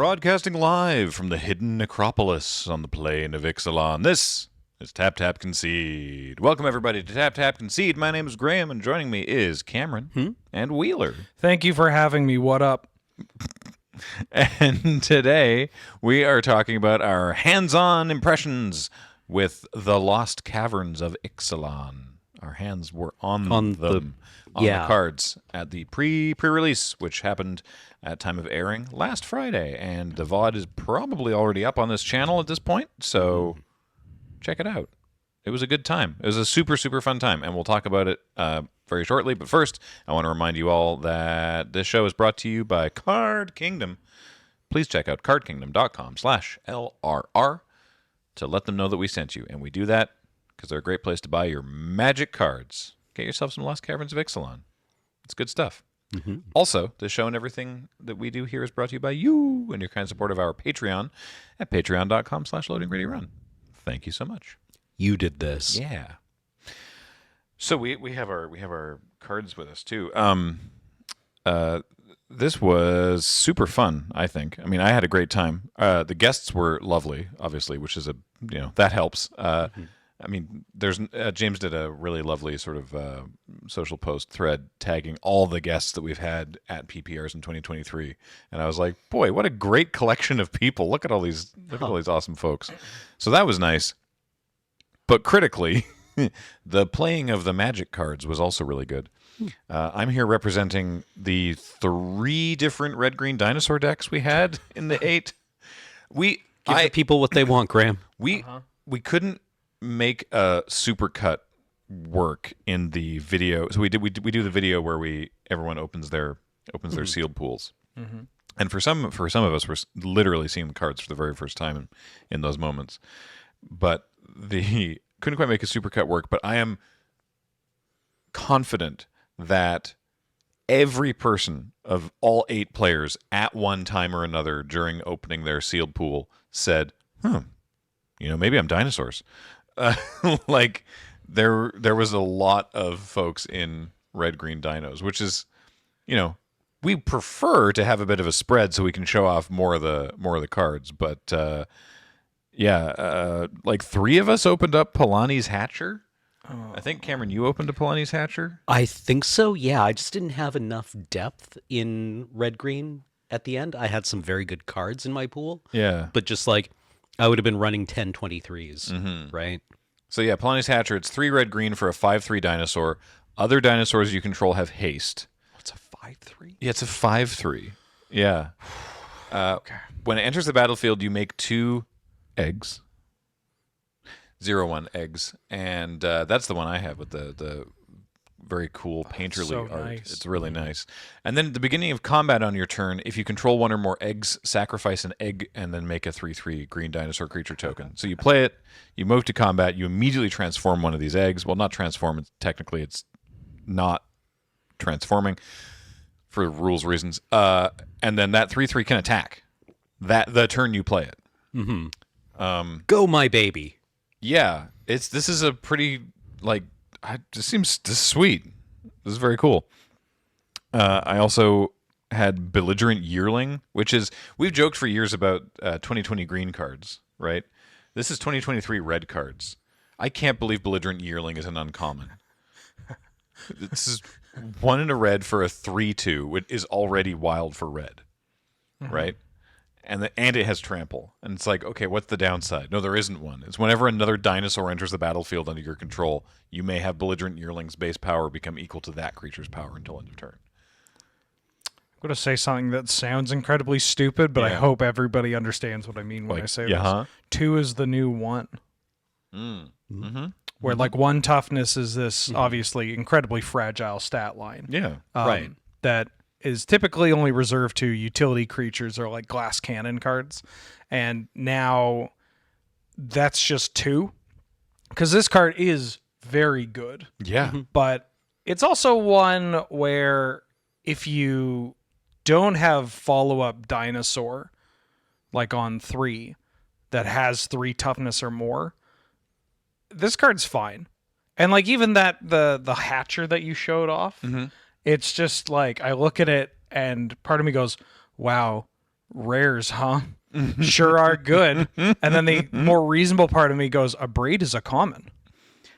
broadcasting live from the hidden necropolis on the plain of Ixalan. This is Tap Tap Concede. Welcome, everybody, to Tap Tap Concede. My name is Graham, and joining me is Cameron and Wheeler. Thank you for having me. What up? And today, we are talking about our hands-on impressions with the lost Caverns of Ixalan. Our hands were on the cards at the pre-release, which happened at time of airing last Friday, and the VOD is probably already up on this channel at this point, so check it out. It was a good time. It was a super, super fun time, and we'll talk about it very shortly. But first, I want to remind you all that this show is brought to you by Card Kingdom. Please check out cardkingdom.com/LRR to let them know that we sent you, and we do that because they're a great place to buy your magic cards. Get yourself some Lost Caverns of Ixalan. It's good stuff. Also, this show and everything that we do here is brought to you by you and your kind support of our Patreon at patreon.com/loadingreadyrun. Thank you so much. You did this. Yeah. So we have our cards with us too. This was super fun, I think. I mean, I had a great time. The guests were lovely, obviously, which is that helps. I mean, James did a really lovely sort of social post thread tagging all the guests that we've had at PPRs in 2023, and I was like, boy, what a great collection of people! Look at all these awesome folks. So that was nice. But critically, the playing of the magic cards was also really good. I'm here representing the 3 different red-green dinosaur decks we had in the 8. Give the people what they want, Graham. We couldn't make a supercut work in the video, so we do the video where everyone opens their sealed pools, and for some of us, we're literally seeing the cards for the very first time in those moments. But couldn't quite make a supercut work. But I am confident that every person of all 8 players at one time or another during opening their sealed pool said, maybe I'm dinosaurs. Like there was a lot of folks in red-green dinos, which is, we prefer to have a bit of a spread so we can show off more of the cards. But like 3 of us opened up Polani's Hatcher. I think, Cameron, you opened a Polani's Hatcher? I think so, yeah. I just didn't have enough depth in red-green at the end. I had some very good cards in my pool. Yeah. But just like, I would have been running 10-23s, right? So yeah, Polani's Hatcher, it's 3 red-green for a 5/3 dinosaur. Other dinosaurs you control have haste. What's a 5/3? Yeah, it's a 5/3. Yeah. Okay. When it enters the battlefield, you make 2 eggs. 0/1 eggs. And that's the one I have with the very cool painterly art. Nice. It's really nice. And then at the beginning of combat on your turn, if you control 1 or more eggs, sacrifice an egg and then make a 3/3 green dinosaur creature token. So you play it, you move to combat, you immediately transform one of these eggs. Well, not transform, technically it's not transforming for rules reasons. And then that 3/3 can attack the turn you play it. Go, my baby. Yeah, this is a pretty, this is sweet. This is very cool. I also had Belligerent Yearling, which is, we've joked for years about 2020 green cards, right? This is 2023 red cards. I can't believe Belligerent Yearling is an uncommon. This is 1 in a red for a 3/2. It is already wild for red, right? And it has trample. And it's like, okay, what's the downside? No, there isn't one. It's whenever another dinosaur enters the battlefield under your control, you may have Belligerent Yearling's base power become equal to that creature's power until end of turn. I'm going to say something that sounds incredibly stupid, but I hope everybody understands what I mean when I say this. 2 is the new 1. Where 1 toughness is this obviously incredibly fragile stat line. Yeah, right. That is typically only reserved to utility creatures or like glass cannon cards. And now that's just 2. Because this card is very good. Yeah. But it's also one where if you don't have follow-up dinosaur, like on 3, that has 3 toughness or more, this card's fine. And even the Hatcher that you showed off, it's just I look at it and part of me goes, wow, rares, huh? Sure are good. And then the more reasonable part of me goes, a braid is a common.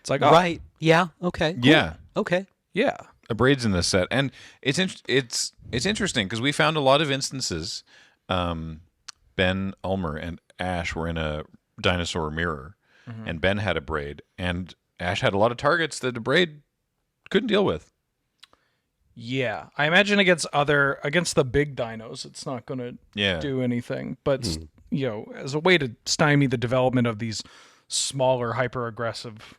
It's like, oh, Right. Yeah. Okay. Cool. Yeah. Okay. yeah. A braid's in this set, and it's interesting because we found a lot of instances. Ben Ulmer and Ash were in a dinosaur mirror, and Ben had a braid, and Ash had a lot of targets that the braid couldn't deal with. Yeah. I imagine against the big dinos, it's not going to Yeah. do anything. But, as a way to stymie the development of these smaller, hyper-aggressive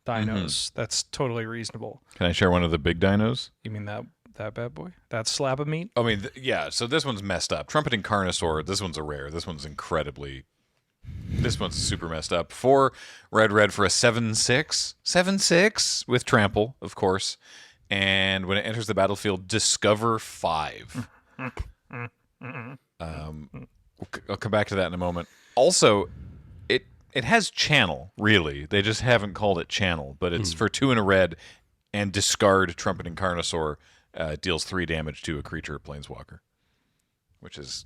dinos, that's totally reasonable. Can I share one of the big dinos? You mean that bad boy? That slab of meat? I mean, yeah. So this one's messed up. Trumpeting Carnosaur. This one's a rare. This one's super messed up. 4 red for a 7/6. 7/6 with trample, of course. And when it enters the battlefield, discover 5. I'll come back to that in a moment. Also, it has channel, really. They just haven't called it channel, but it's for 2 and a red, and discard Trumpeting Carnosaur. Deals 3 damage to a creature planeswalker, which is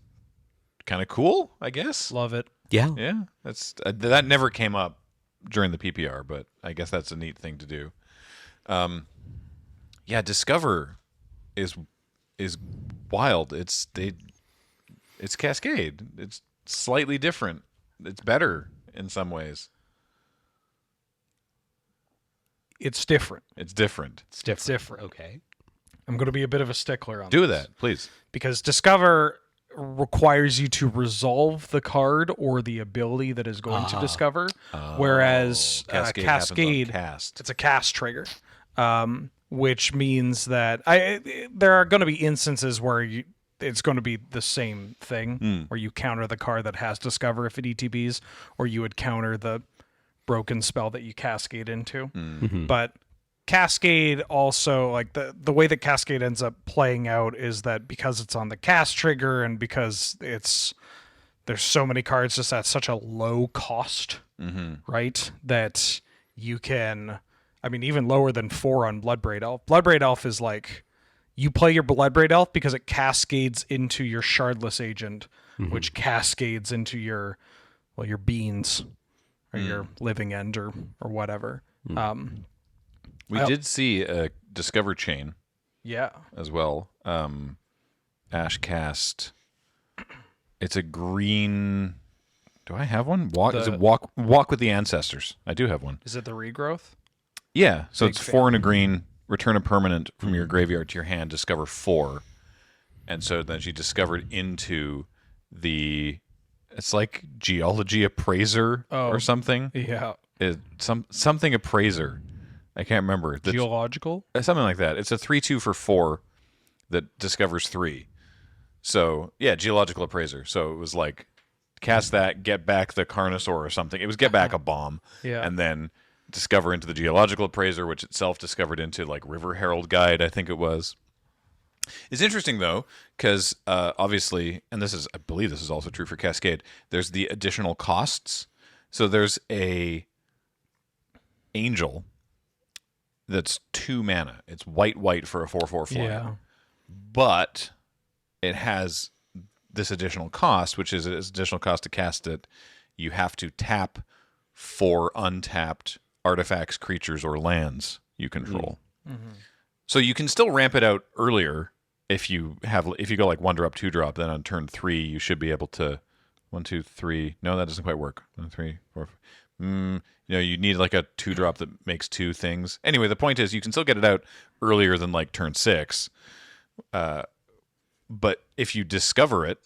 kind of cool, I guess. Love it. Yeah. Yeah, that's that never came up during the PPR, but I guess that's a neat thing to do. Yeah, Discover is wild. It's Cascade. It's slightly different. It's better in some ways. It's different. It's different. It's different. It's different. Okay. I'm going to be a bit of a stickler on Do this. that, please. Because Discover requires you to resolve the card or the ability that is going to discover, whereas Cascade happens on Cascade, cast. it's a cast trigger, which means that there are going to be instances where it's going to be the same thing, where you counter the card that has Discover if it ETBs, or you would counter the broken spell that you Cascade into. But Cascade also, like the way that Cascade ends up playing out is that because it's on the cast trigger and because there's so many cards just at such a low cost, right? That you can, I mean, even lower than 4 on Bloodbraid Elf. Bloodbraid Elf is like, you play your Bloodbraid Elf because it cascades into your Shardless Agent, which cascades into your beans or your Living End or whatever. We did see a Discover chain Yeah. as well. Ash cast. It's a green. Do I have one? Is it walk with the ancestors? I do have one. Is it the regrowth? Yeah. So Big it's fan. 4 and a green. Return a permanent from your graveyard to your hand. Discover 4, and so then she discovered into the. It's like Geology Appraiser or something. Yeah. Something Appraiser. I can't remember. Geological? Something like that. It's a 3/2 for 4 that discovers 3. So, yeah, Geological Appraiser. So it was like, cast that, get back the Carnosaur or something. It was get back a bomb. Yeah. And then discover into the Geological Appraiser, which itself discovered into, like, River Herald Guide, I think it was. It's interesting, though, because obviously, and I believe this is also true for Cascade, there's the additional costs. So there's a Angel that's 2 mana. It's white for a 4/4 flyer. Yeah. But it has this additional cost, which is an additional cost to cast it. You have to tap 4 untapped artifacts, creatures, or lands you control. So you can still ramp it out earlier if you go like 1-drop, 2-drop. Then on turn 3, you should be able to 1, 2, 3. No, that doesn't quite work. 1, 3, 4. You need like a 2-drop that makes 2 things. Anyway, the point is you can still get it out earlier than like turn 6. But if you discover it,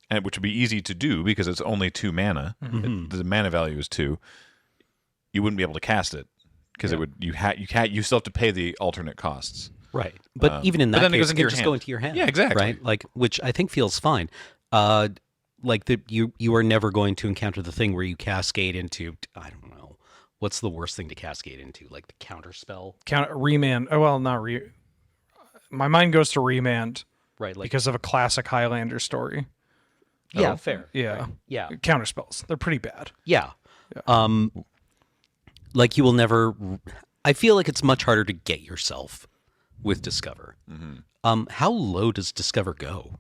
and which would be easy to do because it's only 2 mana, the mana value is 2, you wouldn't be able to cast it because you still have to pay the alternate costs. Right. But even in that then it case, goes it into can your just hand. go into your hand. Yeah, exactly. Right? Like, which I think feels fine. Like you are never going to encounter the thing where you cascade into, I don't know, what's the worst thing to cascade into? Like the counter spell? Remand. Oh, well, not my mind goes to Remand Right. Like, because of a classic Highlander story. yeah, fair. Yeah. Right. Yeah. Counterspells. They're pretty bad. Yeah. Like you will never, I feel like it's much harder to get yourself with Discover. How low does Discover go?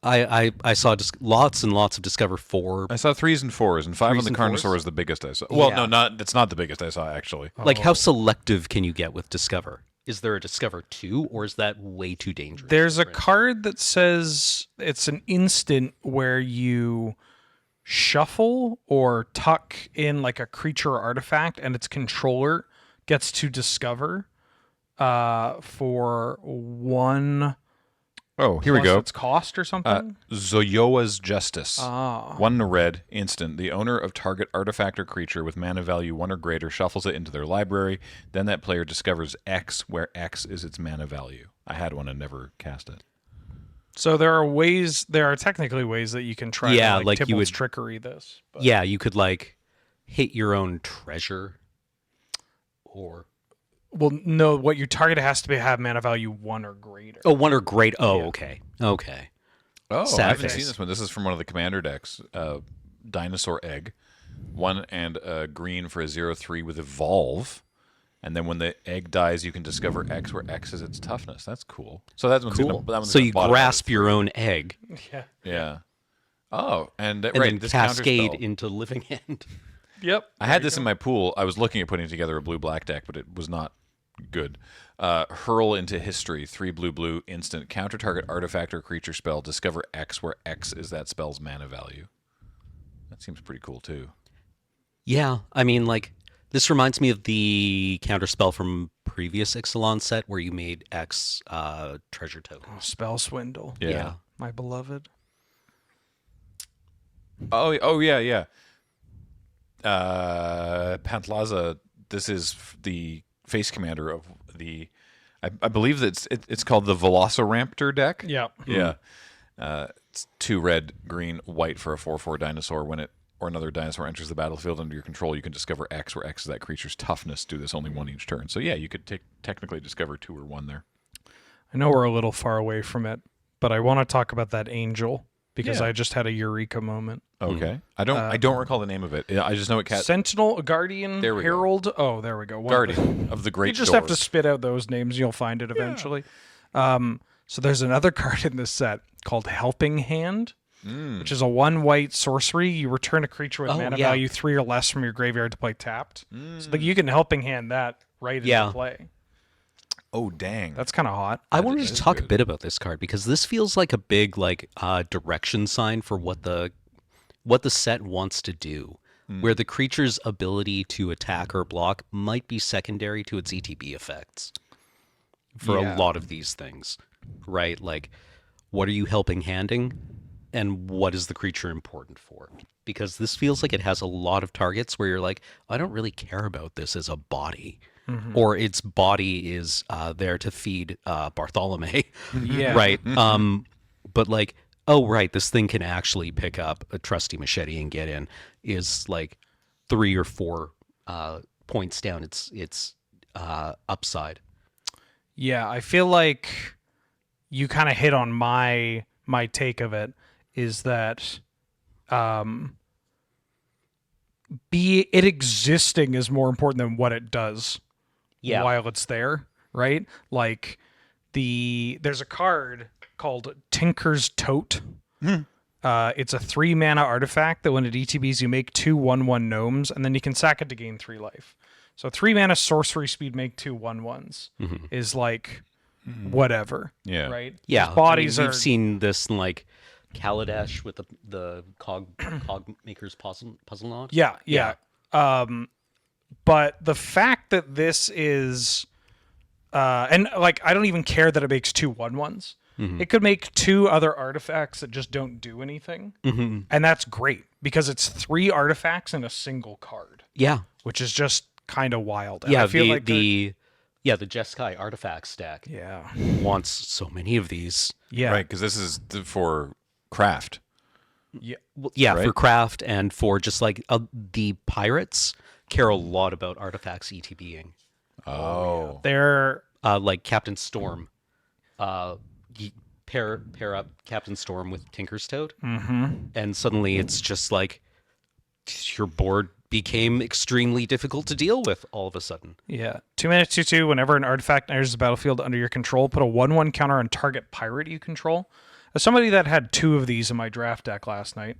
I saw lots and lots of Discover 4. I saw 3s and 4s, and 5 on 3s the and Carnosaur 4s? is the biggest I saw. Well, Yeah. no, it's not the biggest I saw, actually. Like, how selective can you get with Discover? Is there a Discover 2, or is that way too dangerous? There's a Right. card that says it's an instant where you shuffle or tuck in like a creature or artifact, and its controller gets to discover for 1 Oh, here we plus go. its cost or something. Zoyoa's Justice. Ah. 1 red, instant. The owner of target artifact or creature with mana value 1 or greater shuffles it into their library. Then that player discovers X, where X is its mana value. I had one and never cast it. So there are technically ways that you can try Yeah, to like you Tibble's would- trickery this. But. Yeah, you could like hit your own treasure, or Well, no, what you target has to have mana value 1 or greater. 1 or great. Oh, Yeah. okay. Oh, Sad I haven't face. seen this one. This is from one of the commander decks. Dinosaur Egg. 1 and a green for a 0/3 with Evolve. And then when the egg dies, you can discover X, where X is its toughness. That's cool. So that one's Cool. Gonna, that one's So gonna you bottom out grasp at your 3. own egg Yeah. Yeah. Oh, and, and right, then this cascade counterspell. into living hand. Yep. I had this in my pool. I was looking at putting together a blue-black deck, but it was not good. Hurl into history, 3 blue, instant. Counter target artifact or creature spell. Discover X, where X is that spell's mana value. That seems pretty cool, too. Yeah, I mean, like, this reminds me of the counterspell from previous Ixalan set where you made X treasure tokens. Spell Swindle. Yeah. My beloved. Oh yeah. Pantlaza, this is the face commander of the... I believe that it's called the Velociraptor deck. Yeah. Yeah. It's 2 red, green, white for a 4/4 dinosaur. When it or another dinosaur enters the battlefield under your control, you can discover X, where X is that creature's toughness. Do this only 1 each turn. So yeah, you could technically discover 2 or 1 there. I know we're a little far away from it, but I want to talk about that angel because Yeah. I just had a eureka moment. Okay. I don't recall the name of it. I just know it Sentinel, Guardian, There we go. Herald. Oh, there we go. Guardian of the Great You just have to Doors. spit out those names. You'll find it eventually. So there's another card in this set called Helping Hand, which is a 1 white sorcery. You return a creature with Oh, mana yeah. value 3 or less from your graveyard to play tapped. So like, you can Helping Hand that right Yeah. into play. Oh dang. That's kind of hot. I That wanted to is talk a good. bit about this card because this feels like a big direction sign for what the set wants to do. Where the creature's ability to attack or block might be secondary to its ETB effects for Yeah. a lot of these things, right? Like, what are you helping handing, and what is the creature important for? Because this feels like it has a lot of targets where you're like, I don't really care about this as a body. Or its body is there to feed Bartholomew, Yeah. right? But like, oh right, this thing can actually pick up a trusty machete and get in is like 3 or 4 points down its upside. Yeah, I feel like you kind of hit on my take of it is that it existing is more important than what it does while it's there, right? Like there's a card called Tinker's Tote. It's a 3 mana artifact that when it ETBs, you make 2 1/1 gnomes, and then you can sack it to gain 3 life. So 3 mana sorcery speed, make 2 1/1s is like whatever. Yeah. Right? Yeah, These bodies we've are seen this in like Kaladesh with the cog maker's puzzle knot. Yeah. But the fact that this is and like I don't even care that it makes 2 1/1s. It could make 2 other artifacts that just don't do anything. And that's great because it's 3 artifacts in a single card, Yeah. which is just kind of wild. And Yeah, I feel the like the Jeskai artifact stack yeah. wants so many of these. Yeah. Right, because this is for craft. Yeah. Well, yeah, Right. for craft and for just like the pirates care a lot about artifacts ETBing. Oh. They're Like Captain Storm. You pair up Captain Storm with Tinker's Toad, and suddenly it's just like your board became extremely difficult to deal with all of a sudden. yeah. 2 mana 2/2. Whenever an artifact enters the battlefield under your control, put a 1/1 counter on target pirate you control. as somebody that had 2 of these in my draft deck last night,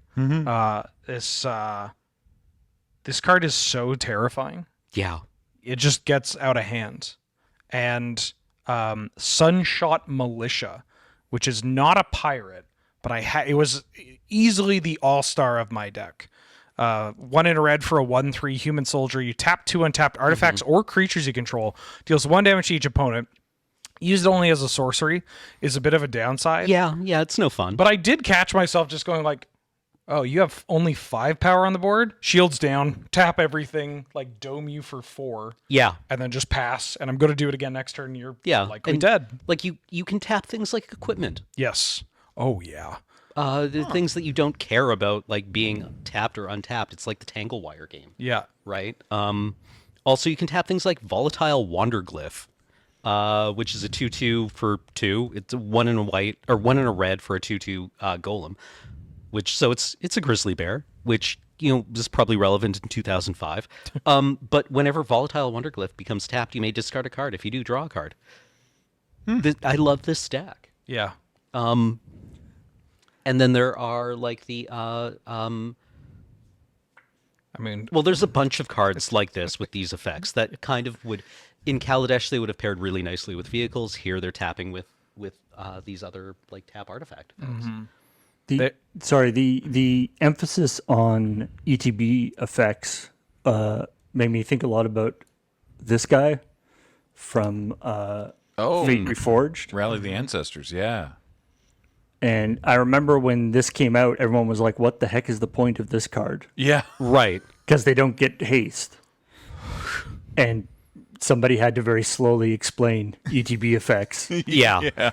this card is so terrifying. Yeah. It just gets out of hand. And Sunshot Militia, which is not a pirate, but it was easily the all-star of my deck. 1 in a red for a 1/3 human soldier. You tap 2 untapped artifacts or creatures you control. Deals 1 damage to each opponent. Used only as a sorcery is a bit of a downside. Yeah, it's no fun. But I did catch myself just going like, oh, you have only 5 power on the board? Shields down, tap everything, like dome you for 4, yeah. and then just pass. And I'm going to do it again next turn. You're likely and, dead. Like you can tap things like equipment. Yes. Oh, yeah. The things that you don't care about, like being tapped or untapped. It's like the Tanglewire game, Yeah. right? Also, you can tap things like Volatile Wanderglyph, which is a 2/2 for 2. It's a 1 in a white or 1 in a red for a 2/2 golem. So it's a grizzly bear, which is probably relevant in 2005. But whenever Volatile Wanderglyph becomes tapped, you may discard a card. If you do, draw a card. I love this stack. Yeah. And then there are like the I mean, well, there's a bunch of cards like this with these effects that kind of would, in Kaladesh, they would have paired really nicely with vehicles. Here they're tapping with these other like tap artifact effects. The emphasis on ETB effects made me think a lot about this guy from Fate Reforged. Rally the Ancestors, yeah. And I remember when this came out, everyone was like, what the heck is the point of this card? Yeah. Right. Because they don't get haste. And somebody had to very slowly explain ETB effects. Yeah. Yeah.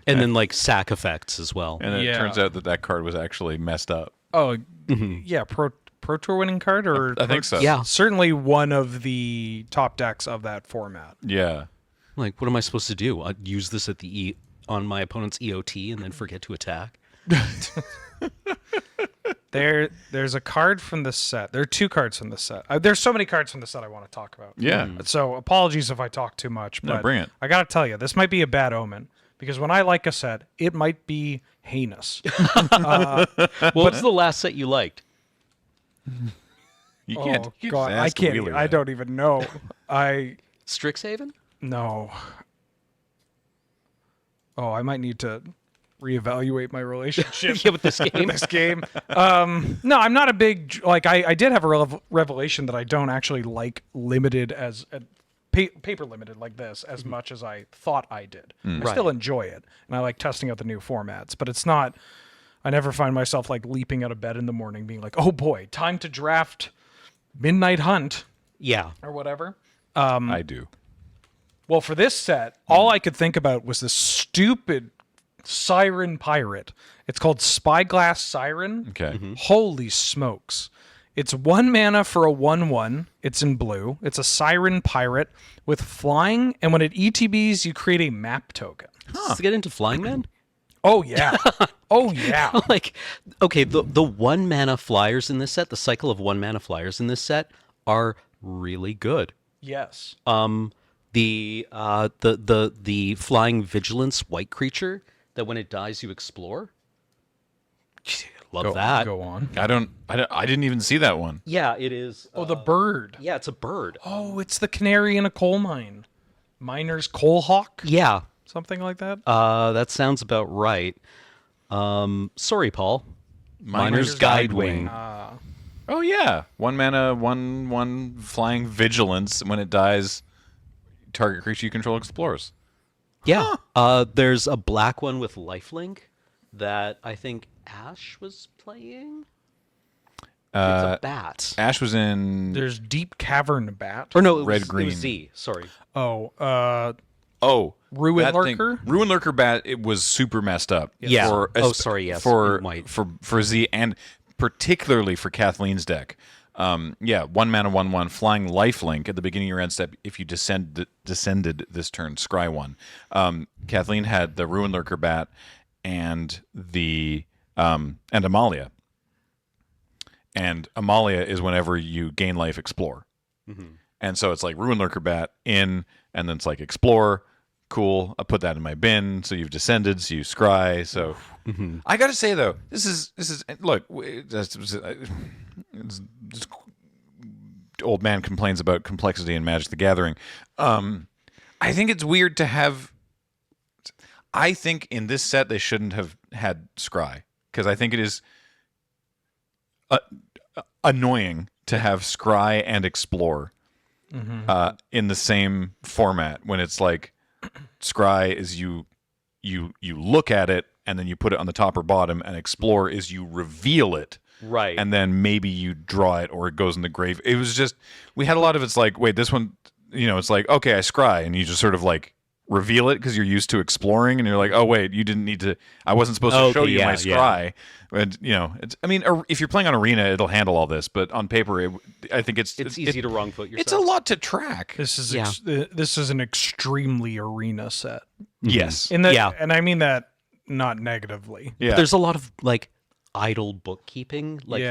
And then like sack effects as well. And then it Yeah. turns out that card was actually messed up. oh, yeah, Pro Tour winning card? Or I think so. Yeah. certainly one of the top decks of that format. Yeah. Like, what am I supposed to do? I'd use this at the on my opponent's EOT and then forget to attack? There's a card from this set. There are 2 cards from this set. There's so many cards from the set I want to talk about. Yeah. So apologies if I talk too much. No, But bring it. I got to tell you, this might be a bad omen. Because when I like a set, it might be heinous. What's the last set you liked? You Oh, can't. You God. just I ask can't. Wheeler I that. don't even know. Strixhaven? No. Oh, I might need to reevaluate my relationship Yeah, with this game. this game. No, I'm not a big I did have a revelation that I don't actually like limited as paper limited like this as much as I thought I did. I still enjoy it, and I like testing out the new formats, but it's not. I never find myself like leaping out of bed in the morning, being like, "Oh boy, time to draft Midnight Hunt Yeah. or whatever." I do. Well, for this set, all I could think about was this stupid Siren Pirate. It's called Spyglass Siren. Okay. Holy smokes. It's 1 mana for a 1/1. It's in blue. It's a Siren Pirate with flying, and when it ETBs, you create a map token. Let's get into Flying Men. Oh, yeah. Oh, yeah. Like, okay, the 1 mana flyers in this set, the cycle of 1 mana flyers in this set are really good. Yes. The flying vigilance white creature that when it dies you explore. Love that. Go on. I didn't even see that one. Yeah, it is. Oh, the bird. Yeah, it's a bird. Oh, it's the canary in a coal mine. Miner's Coal Hawk? Yeah, Something like that? that sounds about right. Sorry, Paul. Miner's Guidewing. Oh yeah. 1 mana, 1/1 flying vigilance. When it dies, target creature you control explores. Yeah. There's a black one with lifelink that I think Ash was playing. It's a bat. Ash was in. There's Deep Cavern Bat. Or no, Red it green. was Z. Sorry. Oh, Ruin Ruin Lurker? Ruin Lurker bat. It was super messed up. Yeah. For, Oh, sorry, yes, For in white. for Z and particularly for Kathleen's deck. 1 mana, 1/1 flying lifelink at the beginning of your end step. If you descended this turn, scry 1. Kathleen had the Ruin Lurker bat and the and Amalia. And Amalia is whenever you gain life, explore. And so it's like Ruin Lurker bat in, and then it's like explore, Cool. I put that in my bin. So you've descended. So you scry. So I got to say though, this is look. This old man complains about complexity in Magic: The Gathering. I think it's weird to have. I think in this set they shouldn't have had scry because I think it is annoying to have scry and explore in the same format when it's like scry is you look at it and then you put it on the top or bottom, and explore is you reveal it. Right. And then maybe you draw it or it goes in the grave. It was just, we had a lot of it's like, wait, this one, it's like, okay, I scry. And you just sort of like reveal it because you're used to exploring. And you're like, oh, wait, you didn't need to, I wasn't supposed to show you my scry. And, it's, I mean, if you're playing on Arena, it'll handle all this. But on paper, I think it's easy to wrong foot yourself. It's a lot to track. This is an extremely Arena set. Yes. And I mean that not negatively. Yeah. But there's a lot of like idle bookkeeping, like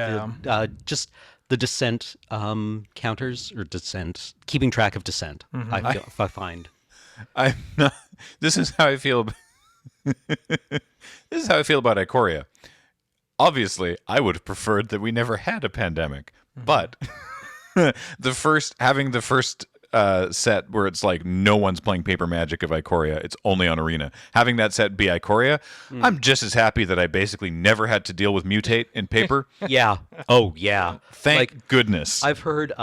just the descent counters or descent, keeping track of descent. I find. I'm not, this is how I feel. This is how I feel about Ikoria. Obviously, I would have preferred that we never had a pandemic, but having the first set where it's like no one's playing paper Magic of Ikoria, it's only on Arena. Having that set be Ikoria, I'm just as happy that I basically never had to deal with mutate in paper. Yeah. Oh yeah. Thank goodness. I've heard.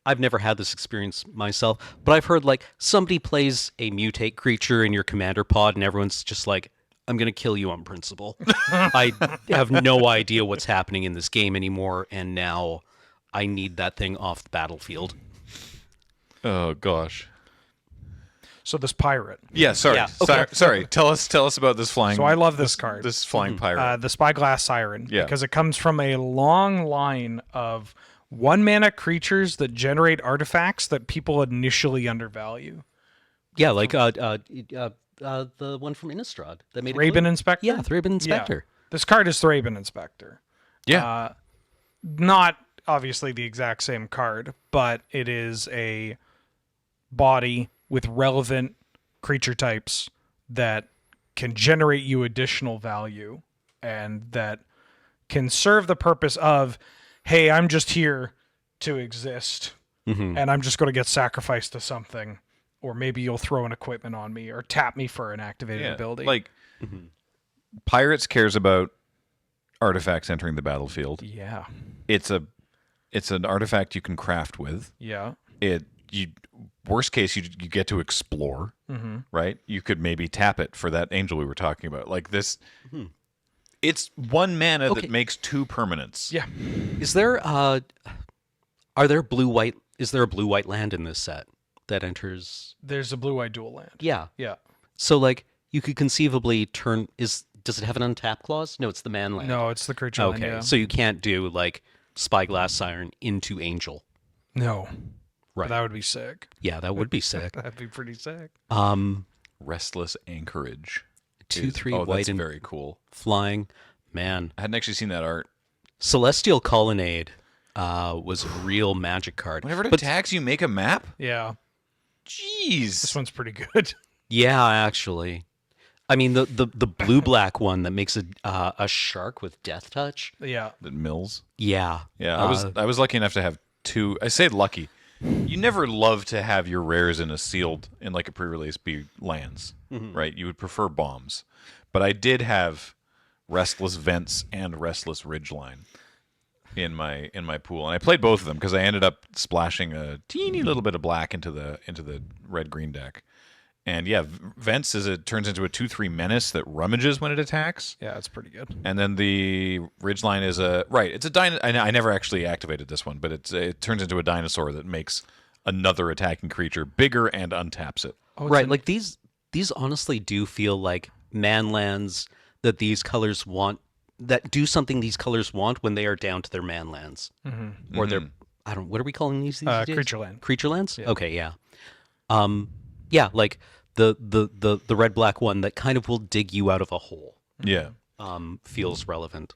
I've never had this experience myself, but I've heard like somebody plays a mutate creature in your commander pod, and everyone's just like, "I'm gonna kill you on principle." I have no idea what's happening in this game anymore, and now I need that thing off the battlefield. Oh gosh. So this pirate. Yeah, sorry. Yeah, okay. Sorry. Tell us about this flying. So I love this card. This flying pirate. The Spyglass Siren. Yeah. Because it comes from a long line of 1-mana creatures that generate artifacts that people initially undervalue. Yeah, like the one from Innistrad that made Thraben Inspector? Yeah, Thraben Inspector. Yeah. This card is Thraben Inspector. Yeah. Not obviously the exact same card, but it is a body with relevant creature types that can generate you additional value and that can serve the purpose of, hey, I'm just here to exist and I'm just going to get sacrificed to something, or maybe you'll throw an equipment on me or tap me for an activated ability. Like Pirates cares about artifacts entering the battlefield. Yeah. It's an artifact you can craft with. Yeah. Worst case, you get to explore, right? You could maybe tap it for that angel we were talking about. Like this, it's 1 mana that makes 2 permanents. Yeah. Is there are there blue-white? Is there a blue-white land in this set that enters? There's a blue-white dual land. Yeah. Yeah. So like you could conceivably turn. Does it have an untap clause? No, it's the man land. No, it's the creature land. Okay, Yeah. so you can't do like Spyglass Siren into Angel. No. Right. But that would be sick. Yeah, that would be sick. That'd be pretty sick. Restless Anchorage. 2/3 Oh, white that's and very cool. flying. Man, I hadn't actually seen that art. Celestial Colonnade was a real Magic card. Whenever it attacks, you make a map? Yeah. Jeez. This one's pretty good. Yeah, actually. I mean, the blue-black one that makes a shark with Death Touch. Yeah. That mills. Yeah. Yeah, I was lucky enough to have 2. I say lucky. You never love to have your rares in like a pre-release be lands, right? You would prefer bombs. But I did have Restless Vents and Restless Ridgeline in my pool, and I played both of them because I ended up splashing a teeny little bit of black into the red-green deck. And yeah, Vents turns into a 2/3 menace that rummages when it attacks. Yeah, it's pretty good. And then the Ridgeline is it's a I never actually activated this one, but it turns into a dinosaur that makes another attacking creature bigger and untaps it. Oh, right, like these honestly do feel like man lands that these colors want, that do something these colors want when they are down to their man lands. Or their, what are we calling these days? Creature land. Creature lands? Yeah. Okay, yeah. Yeah, like the red-black one that kind of will dig you out of a hole. Yeah. Feels relevant.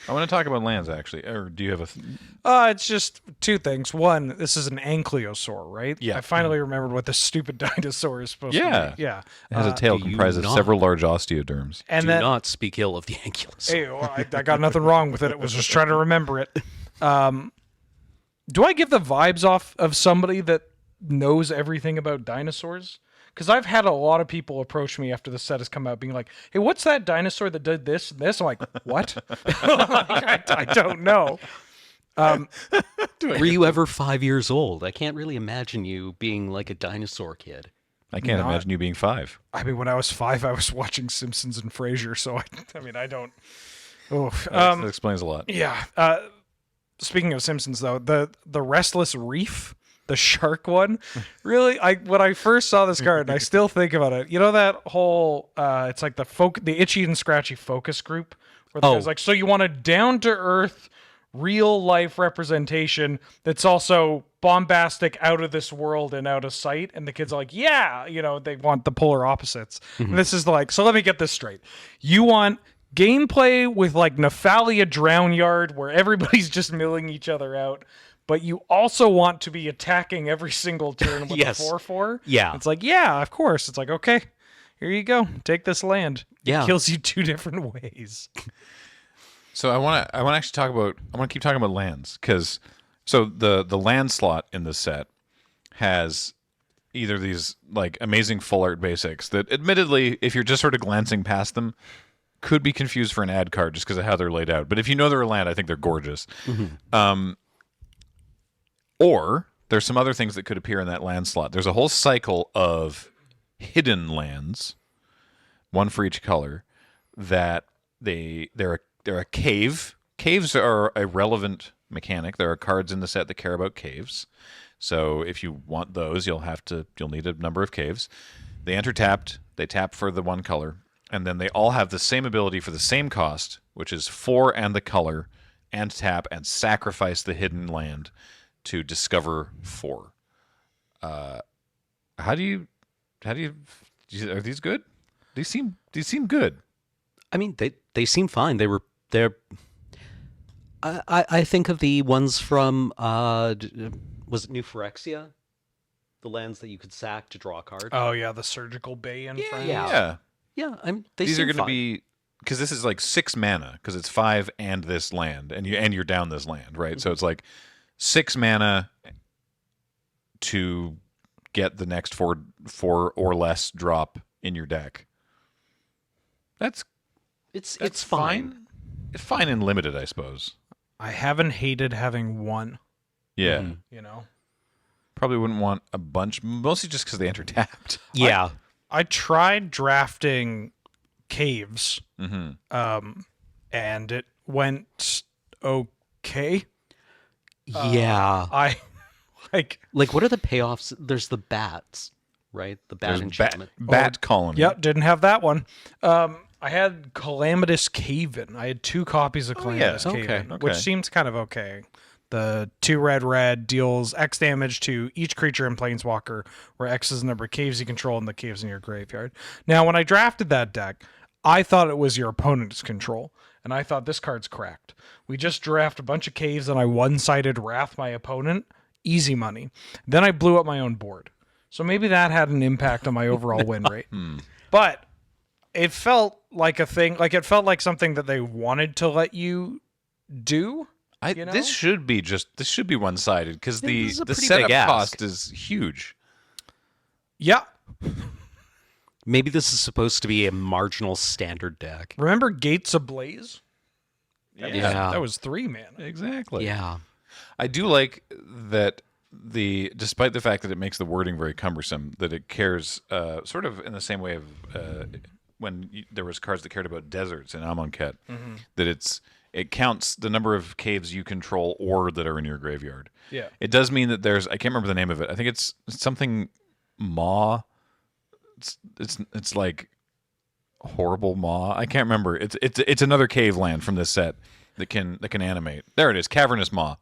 I want to talk about lands, actually. Or do you have a... It's just two things. One, this is an ankylosaur, right? Yeah. I finally remembered what this stupid dinosaur is supposed to be. Yeah. It has a tail do you comprised of not? several large osteoderms. And Do then, not speak ill of the Ankylosaur. hey, well, I got nothing wrong with it. It was just trying to remember it. Do I give the vibes off of somebody that knows everything about dinosaurs? Because I've had a lot of people approach me after the set has come out being like, hey, what's that dinosaur that did this and this? I'm like, what? I don't know. Were you ever 5 years old? I can't really imagine you being like a dinosaur kid. I can't imagine you being 5. I mean, when I was 5, I was watching Simpsons and Frasier, so I don't. Oh, That explains a lot. yeah. Speaking of Simpsons, though, the Restless Reef, the shark one, really, when I first saw this card, and I still think about it. You know that whole, it's like the Itchy and Scratchy focus group, where the guy's like, so you want a down to earth, real life representation that's also bombastic, out of this world and out of sight, and the kids are like, yeah, they want the polar opposites. And this is like, so let me get this straight. You want gameplay with like Nephalia Drownyard where everybody's just milling each other out, but you also want to be attacking every single turn with Yes. a 4/4. Yeah. It's like, yeah, of course. It's like, okay, here you go. Take this land. Yeah. It kills you 2 different ways. So I want to actually talk about. I want to keep talking about lands because the land slot in this set has either these like amazing full art basics that, admittedly, if you're just sort of glancing past them, could be confused for an ad card just because of how they're laid out. But if you know they're a land, I think they're gorgeous. Or there's some other things that could appear in that land slot. There's a whole cycle of hidden lands, one for each color, that they're a cave. Caves are a relevant mechanic. There are cards in the set that care about caves. So if you want those, you'll need a number of caves. They enter tapped. They tap for the one color. And then they all have the same ability for the same cost, which is 4 and the color, and tap and sacrifice the hidden land to discover 4. How do you are these good? These seem good. I mean, they seem fine. They're. I think of the ones from was it New Phyrexia? The lands that you could sack to draw a card. Oh yeah, the surgical bay in front. Yeah. Yeah, These are going going to be, because this is like 6 mana, because it's 5 and this land, and you're down this land, right? So it's like 6 mana to get the next 4 or less drop in your deck. That's it's fine. It's fine and limited, I suppose. I haven't hated having one. Yeah. Probably wouldn't want a bunch, mostly just because they enter tapped. Yeah. I tried drafting caves, and it went okay. Yeah. I like. Like, what are the payoffs? There's the bats, right? The bat There's enchantment. bat colony. Yep, didn't have that one. I had Calamitous Cave-In. I had 2 copies of Calamitous yeah. Cave-In, Okay. which seems kind of okay. The 2 red deals X damage to each creature in Planeswalker, where X is the number of caves you control and the caves in your graveyard. Now, when I drafted that deck, I thought it was your opponent's control, and I thought this card's cracked. We just draft a bunch of caves, and I one-sided Wrath my opponent. Easy money. Then I blew up my own board. So maybe that had an impact on my overall win rate. But it felt like a thing, like it felt like something that they wanted to let you do. This should be one-sided because this is a the pretty setup big ask. cost is huge. Yeah. Maybe this is supposed to be a marginal standard deck. Remember Gates Ablaze? Yeah. That was 3 mana. Exactly. Yeah. I do like that despite the fact that it makes the wording very cumbersome, that it cares sort of in the same way of when there was cards that cared about deserts in Amonkhet, that it counts the number of caves you control or that are in your graveyard. Yeah. It does mean that I can't remember the name of it. I think it's something Maw. It's like horrible Maw. I can't remember. It's another cave land from this set that can animate. There it is, Cavernous Maw.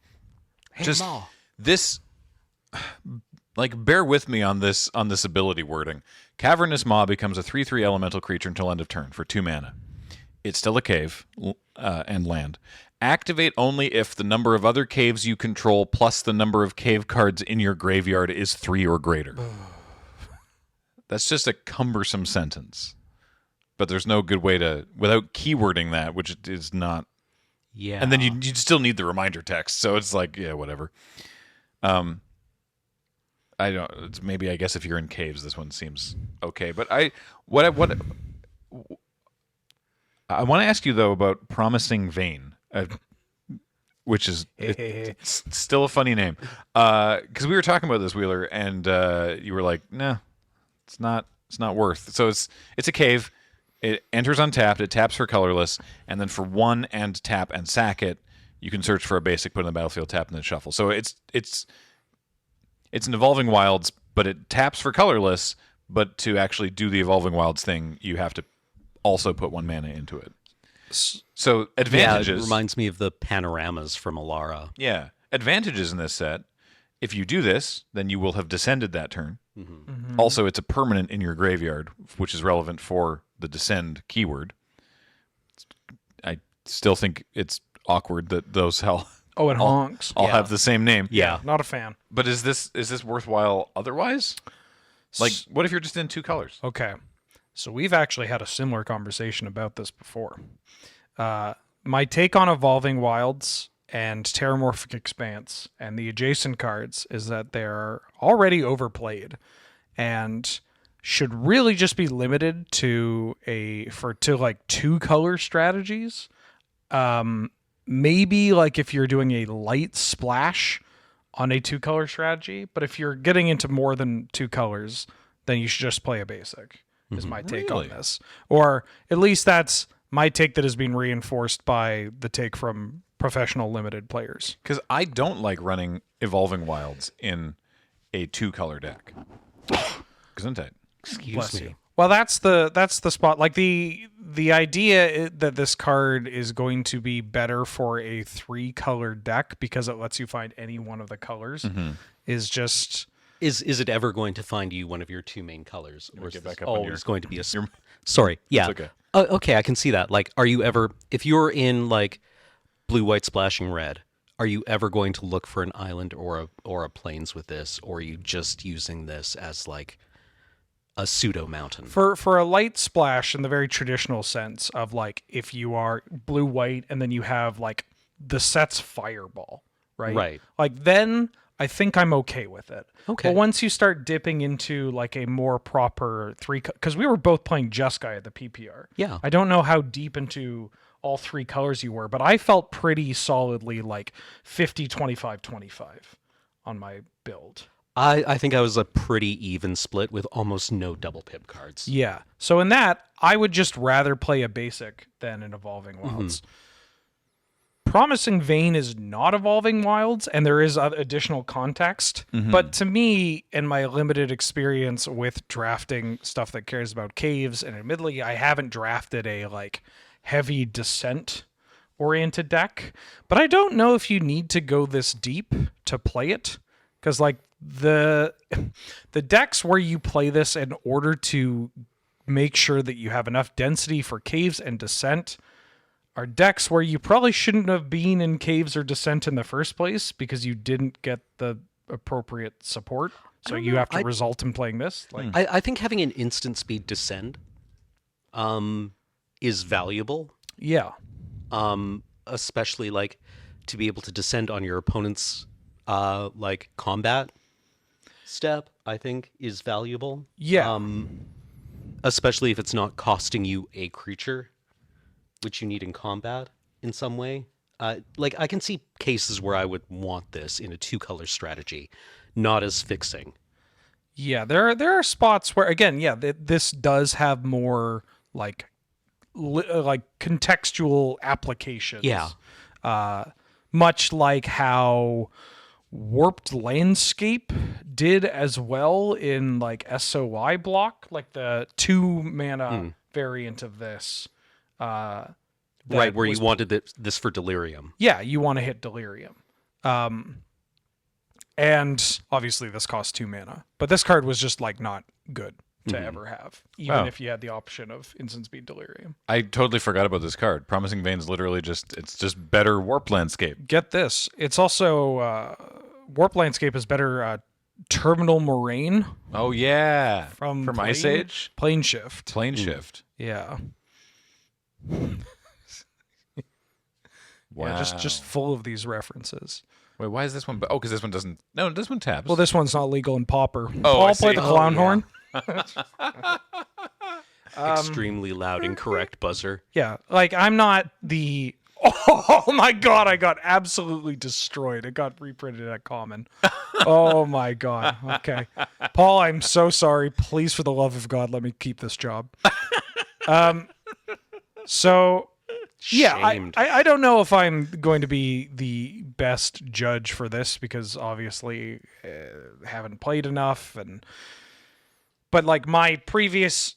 Just Maw. this, like, bear with me on this ability wording. Cavernous Maw becomes a 3/3 elemental creature until end of turn for 2 mana. It's still a cave. and land. Activate only if the number of other caves you control plus the number of cave cards in your graveyard is 3 or greater. That's just a cumbersome sentence. But there's no good way to, without keywording that, which is not. Yeah. And then you'd still need the reminder text. So it's like, yeah, whatever. I don't. It's maybe I guess if you're in caves, this one seems okay. But I want to ask you though about Promising Vein, which is it's still a funny name. Because we were talking about this, Wheeler, and you were like, "Nah, it's not worth." So it's a cave. It enters untapped. It taps for colorless, and then for 1 and tap and sack it, you can search for a basic, put in the battlefield, tap, and then shuffle. So it's an Evolving Wilds, but it taps for colorless. But to actually do the Evolving Wilds thing, you have to also put 1 mana into it. So advantages. Yeah, it reminds me of the panoramas from Alara. Yeah, advantages in this set. If you do this, then you will have descended that turn. Mm-hmm. Also, it's a permanent in your graveyard, which is relevant for the descend keyword. I still think it's awkward that those Oh, it honks. all have the same name. Yeah. Not a fan. But is this worthwhile otherwise? Like, what if you're just in 2 colors? Okay. So we've actually had a similar conversation about this before. My take on Evolving Wilds and Terramorphic Expanse and the adjacent cards is that they're already overplayed and should really just be limited to like 2 color strategies. Maybe like if you're doing a light splash on a 2 color strategy, but if you're getting into more than 2 colors, then you should just play a basic. Is my take on this, or at least that's my take that has been reinforced by the take from professional limited players. Because I don't like running Evolving Wilds in a 2-color deck. Gesundheit. Bless you. Well, that's the spot. Like the idea that this card is going to be better for a 3-color deck because it lets you find any one of the colors is just. Is it ever going to find you one of your 2 main colors, or is get this back up on always going to be a? Sorry, yeah. It's okay. Okay, I can see that. Like, are you ever, if you're in like blue, white, splashing red, are you ever going to look for an island or a plains with this, or are you just using this as like a pseudo mountain? For a light splash in the very traditional sense of like if you are blue, white, and then you have like the set's fireball, right? Right. Like then I think I'm okay with it. Okay. But once you start dipping into like a more proper 3, because we were both playing Jeskai at the PPR. Yeah. I don't know how deep into all 3 colors you were, but I felt pretty solidly like 50, 25, 25 on my build. I think I was a pretty even split with almost no double pip cards. Yeah. So in that, I would just rather play a basic than an Evolving Wilds. Promising Vein is not Evolving Wilds, and there is additional context. But to me, in my limited experience with drafting stuff that cares about caves, and admittedly, I haven't drafted a like heavy descent oriented deck, but I don't know if you need to go this deep to play it, because like the decks where you play this in order to make sure that you have enough density for caves and descent are decks where you probably shouldn't have been in caves or descent in the first place because you didn't get the appropriate support. So you have to result in playing this. Like I think having an instant speed descend is valuable. Yeah. Especially like to be able to descend on your opponent's like combat step, I think is valuable. Yeah. Especially if it's not costing you a creature, which you need in combat in some way. Like I can see cases where I would want this in a 2-color strategy, not as fixing. Yeah, there are spots where again, yeah, this does have more like contextual applications. Yeah. Much like how Warped Landscape did as well in like SOI block, like the 2 mana variant of this. Right, where you wanted this for Delirium. Yeah, you want to hit Delirium. And obviously this costs 2 mana. But this card was just like not good to ever have, even if you had the option of instant speed delirium. I totally forgot about this card. Promising Veins literally it's just better warp landscape. Get this. It's also warp landscape is better terminal moraine Oh yeah. from Ice Age? Plane shift. Plane shift. Yeah. Wow. Yeah, just full of these references. Wait, why is this one? Oh, because this one doesn't. No, this one taps. Well, this one's not legal in Pauper. I Paul see. played the clown horn. Extremely loud, incorrect buzzer. Yeah, like I'm not the. Oh my god, I got absolutely destroyed. It got reprinted at Common. Oh my god. Okay, Paul, I'm so sorry. Please, for the love of God, let me keep this job. So. Yeah, Shamed. I don't know if I'm going to be the best judge for this because obviously haven't played enough, but like my previous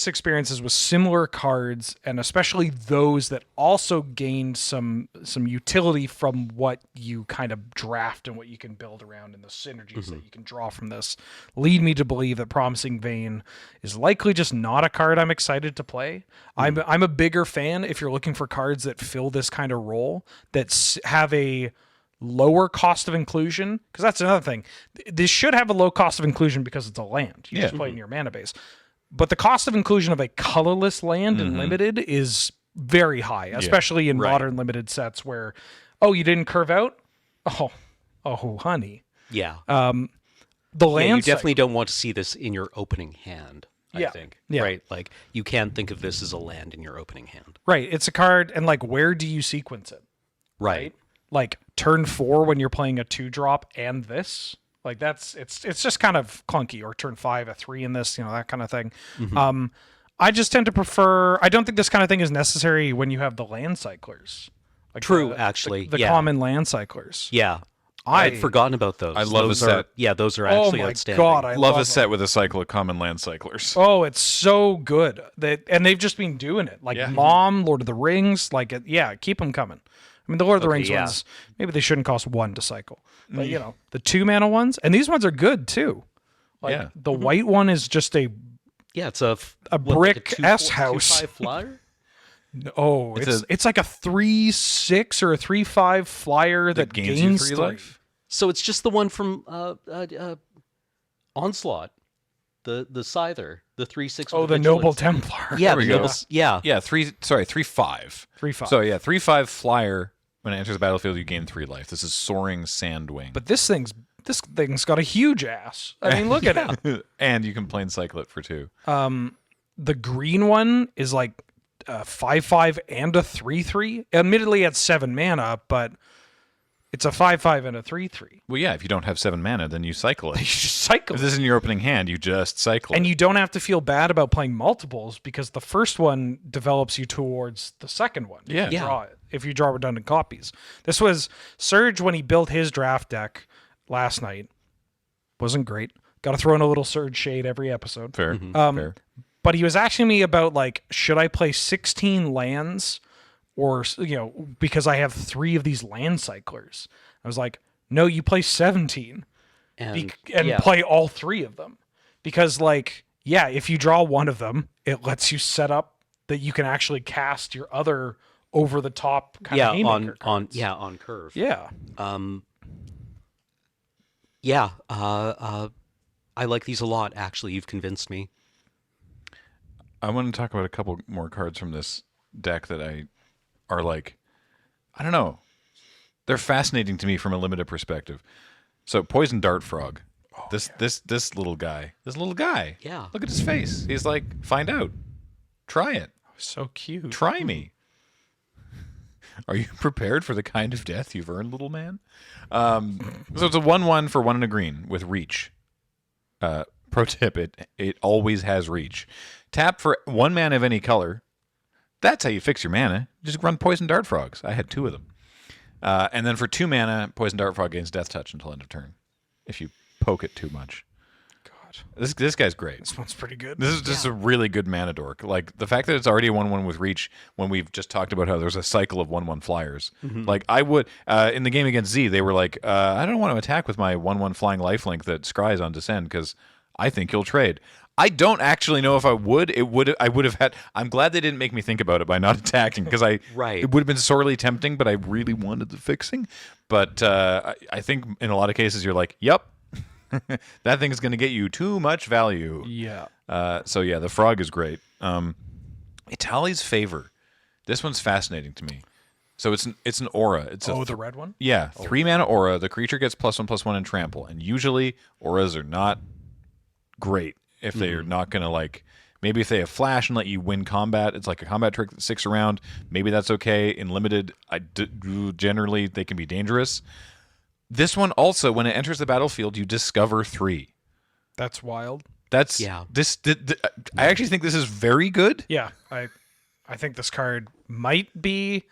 experiences with similar cards, and especially those that also gained some utility from what you kind of draft and what you can build around and the synergies that you can draw from this, lead me to believe that Promising Vein is likely just not a card I'm excited to play. I'm a bigger fan if you're looking for cards that fill this kind of role, that have a lower cost of inclusion, because that's another thing. This should have a low cost of inclusion because it's a land. You just play it in your mana base. But the cost of inclusion of a colorless land in limited is very high, especially in modern limited sets where, oh, you didn't curve out? Oh, honey. Yeah. The land You definitely don't want to see this in your opening hand, I think. Yeah. Right? Like, you can't think of this as a land in your opening hand. Right. It's a card, and like, where do you sequence it? Right. Like, turn 4 when you're playing a 2-drop and this? Like it's just kind of clunky, or turn 5 a 3 in this, that kind of thing. I just tend to prefer. I don't think this kind of thing is necessary when you have the land cyclers. Like True, actually. The common land cyclers. Yeah. I'd forgotten about those. I love those a set. Yeah, those are actually oh my outstanding. god, I love a them. set with a cycle of common land cyclers. Oh, it's so good. And they've just been doing it. Like Mom, Lord of the Rings. Like, keep them coming. I mean, the Lord of the Rings ones, maybe they shouldn't cost 1 to cycle. But, the 2-mana ones, and these ones are good, too. Like, the white one is just a it's a brick like a S house. 2/5 flyer? Oh, it's like a 3/6 or a 3/5 flyer that gains you 3 3 life. So it's just the one from Onslaught, the Scyther, the 3/6. Oh, the Noble Templar. Yeah, we the go. Noble, yeah. Yeah, 3/5. 3/5. So 3/5 flyer. When it enters the battlefield, you gain 3 life. This is Soaring Sandwing. But this thing's got a huge ass. I mean, look at it. And you can plain cycle it for 2. The green one is like a 5/5 and a 3/3. Admittedly, it's 7 mana, but it's a 5/5 and a 3/3. Well, yeah, if you don't have 7 mana, then you cycle it. You just cycle If it. this is in your opening hand, you just cycle And it. you don't have to feel bad about playing multiples because the first one develops you towards the second one. Yeah. If you draw redundant copies. This was Serge when he built his draft deck last night. Wasn't great. Got to throw in a little Serge shade every episode. Fair. Fair. But he was asking me about, like, should I play 16 lands or, because I have 3 of these land cyclers. I was like, no, you play 17 And, play all 3 of them. Because, like, if you draw one of them, it lets you set up that you can actually cast your other over the top kind of haymaker cards. on curve. Yeah. I like these a lot, actually. You've convinced me. I want to talk about a couple more cards from this deck that are like, I don't know. They're fascinating to me from a limited perspective. So Poison Dart Frog. This little guy. Yeah. Look at his face. He's like, find out. Try it. So cute. Try me. Are you prepared for the kind of death you've earned, little man? So it's a 1/1 for 1 and a green with reach. Pro tip, it always has reach. Tap for 1 mana of any color. That's how you fix your mana. Just run Poison Dart Frogs. I had 2 of them. And then for 2 mana, Poison Dart Frog gains Death Touch until end of turn. If you poke it too much. God. This guy's great. This one's pretty good. This is just a really good mana dork. Like, the fact that it's already a 1/1 with reach when we've just talked about how there's a cycle of 1/1 flyers. Like, I would, in the game against Z, they were like, I don't want to attack with my 1/1 flying lifelink that scries on descend because I think you'll trade. I don't actually know if I would. I would have had. I'm glad they didn't make me think about it by not attacking, because Right. it would have been sorely tempting, but I really wanted the fixing. But I think in a lot of cases you're like, yep, that thing is going to get you too much value. Yeah. So yeah, the frog is great. Itali's Favor. This one's fascinating to me. So it's an aura. It's The red one? yeah, 3-mana aura. The creature gets +1/+1 and trample. And usually auras are not great if they're not going to, like, maybe if they have flash and let you win combat, it's like a combat trick that sticks around. Maybe that's okay. In limited, generally they can be dangerous. This one also, when it enters the battlefield, you discover 3. That's wild. That's Yeah. I actually think this is very good. Yeah, I think this card might be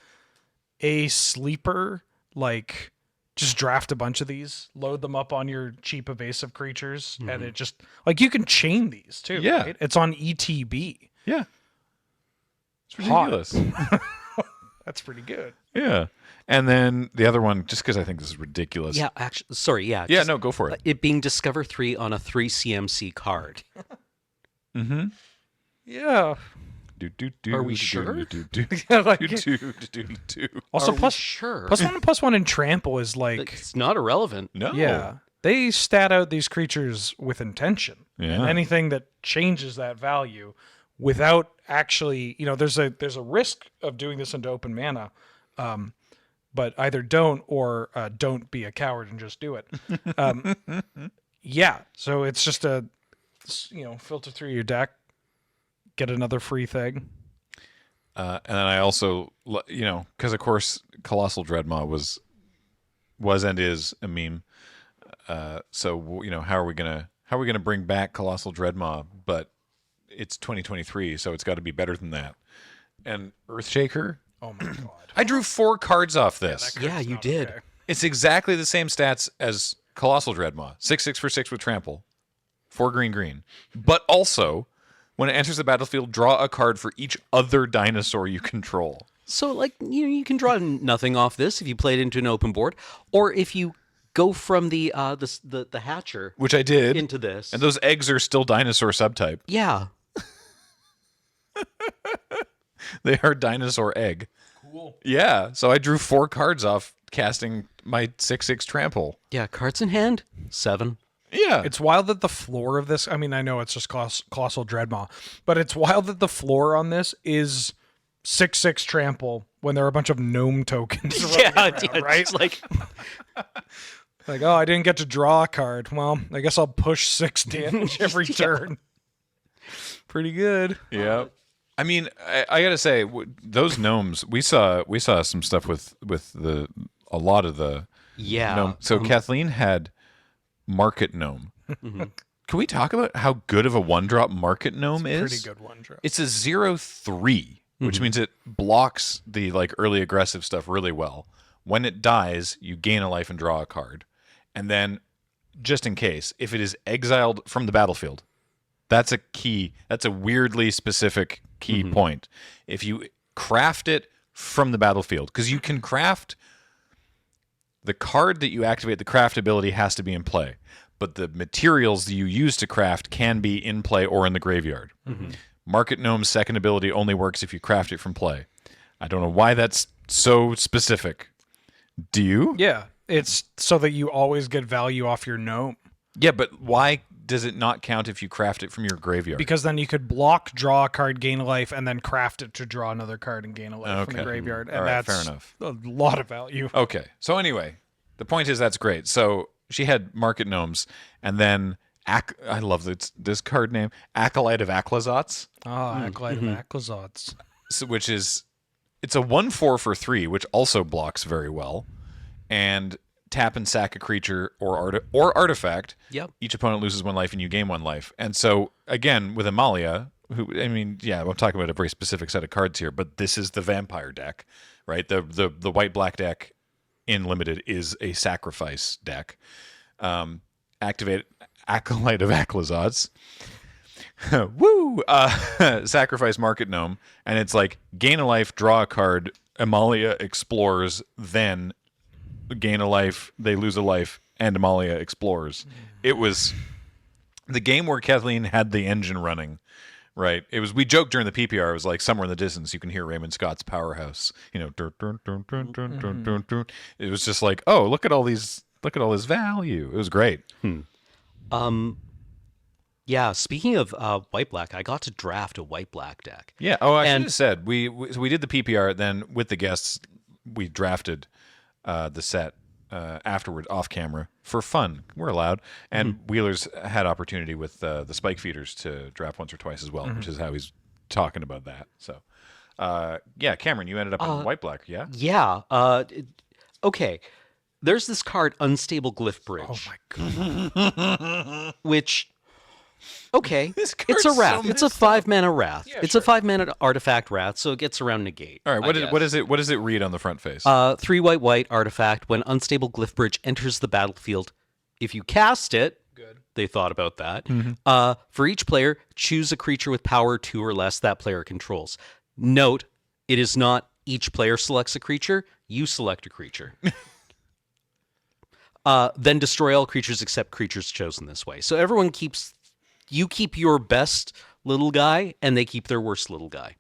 a sleeper. Like, just draft a bunch of these, load them up on your cheap evasive creatures, and it just, like, you can chain these too. Yeah. Right? It's on ETB. Yeah, it's Hot. ridiculous. That's pretty good. Yeah, and then the other one, just because I think this is ridiculous. Yeah, actually, sorry, yeah. Yeah, just, no, go for it. It being Discover 3 on a 3 CMC card. Yeah. Are we sure? Yeah, like, also, Are we plus sure? +1/+1 in trample is like, It's not irrelevant. No. yeah. They stat out these creatures with intention. Yeah. And anything that changes that value without actually, there's a risk of doing this into open mana, but either don't or don't be a coward and just do it. Yeah, so it's just filter through your deck, get another free thing. And then I also, because of course Colossal Dreadmaw was and is a meme. So how are we gonna bring back Colossal Dreadmaw? But it's 2023, so it's got to be better than that. And Earthshaker. Oh my god. I drew 4 cards off this. Yeah, you did. Okay. It's exactly the same stats as Colossal Dreadmaw. 6/6 for 6 with trample. 4 green. But also, when it enters the battlefield, draw a card for each other dinosaur you control. So, like, you can draw nothing off this if you play it into an open board, or if you go from the hatcher Which I did. into this. And those eggs are still dinosaur subtype. Yeah. They are dinosaur egg. Cool. Yeah, so I drew 4 cards off casting my 6/6 trample. Yeah, cards in hand, 7. Yeah. It's wild that the floor of this, I mean, I know it's just Colossal Dreadmaw, but it's wild that the floor on this is 6/6 trample when there are a bunch of gnome tokens. Around, right? It's like, Like, oh, I didn't get to draw a card. Well, I guess I'll push 6 damage every turn. Pretty good. Yeah. I mean, I gotta say, those gnomes. We saw some stuff with a lot of the yeah. gnome. So Kathleen had Market Gnome. Can we talk about how good of a 1-drop Market Gnome is? Pretty good one drop. It's a 0/3, which means it blocks the early aggressive stuff really well. When it dies, you gain a life and draw a card. And then, just in case, if it is exiled from the battlefield, that's a key. That's a weirdly specific key point. If you craft it from the battlefield, because you can craft the card that you activate, the craft ability has to be in play. But the materials that you use to craft can be in play or in the graveyard. Market Gnome's second ability only works if you craft it from play. I don't know why that's so specific. Do you? Yeah, it's so that you always get value off your gnome. Yeah, but why does it not count if you craft it from your graveyard? Because then you could block, draw a card, gain a life, and then craft it to draw another card and gain a life from the Okay. graveyard. And All right, that's fair enough. a lot of value. Okay. So anyway, the point is that's great. So she had Market Gnomes, and then I love this card name, Acolyte of Aclazotz, Acolyte of Aclazotz. which is it's a 1/4 for 3, which also blocks very well, and tap and sack a creature or artifact. Yep. Each opponent loses 1 life and you gain 1 life. And so again with Amalia, who I mean, yeah, I'm talking about a very specific set of cards here, but this is the vampire deck, right? The white black deck in limited is a sacrifice deck. Activate Acolyte of Aclazotz. Woo! Sacrifice Market Gnome, and it's like gain a life, draw a card, Amalia explores, then gain a life, they lose a life, and Amalia explores. It was the game where Kathleen had the engine running. Right. It was. We joked during the PPR. It was like somewhere in the distance you can hear Raymond Scott's Powerhouse. You know, dun, dun, dun, dun, dun, dun, dun, dun. It was just like, oh, look at all these. Look at all this value. It was great. Yeah. Speaking of white black, I got to draft a white black deck. Yeah. Oh, I should have said we did the PPR. Then with the guests, we drafted the set afterward off camera for fun. We're allowed, and Wheeler's had opportunity with the spike feeders to draft once or twice as well, which is how he's talking about that. So, yeah, Cameron, you ended up in white black, yeah? Yeah. Okay. There's this card, Unstable Glyph Bridge. Oh my god. Which, okay, This it's a card's wrath. so It's a 5-mana wrath. It's a 5-mana artifact wrath, so it gets around negate. All right, I what guess. does it read on the front face? 3 white artifact. When Unstable Glyph Bridge enters the battlefield, if you cast it, good. They thought about that. For each player, choose a creature with power 2 or less that player controls. Note, it is not each player selects a creature. You select a creature. Then destroy all creatures except creatures chosen this way. So everyone you keep your best little guy, and they keep their worst little guy.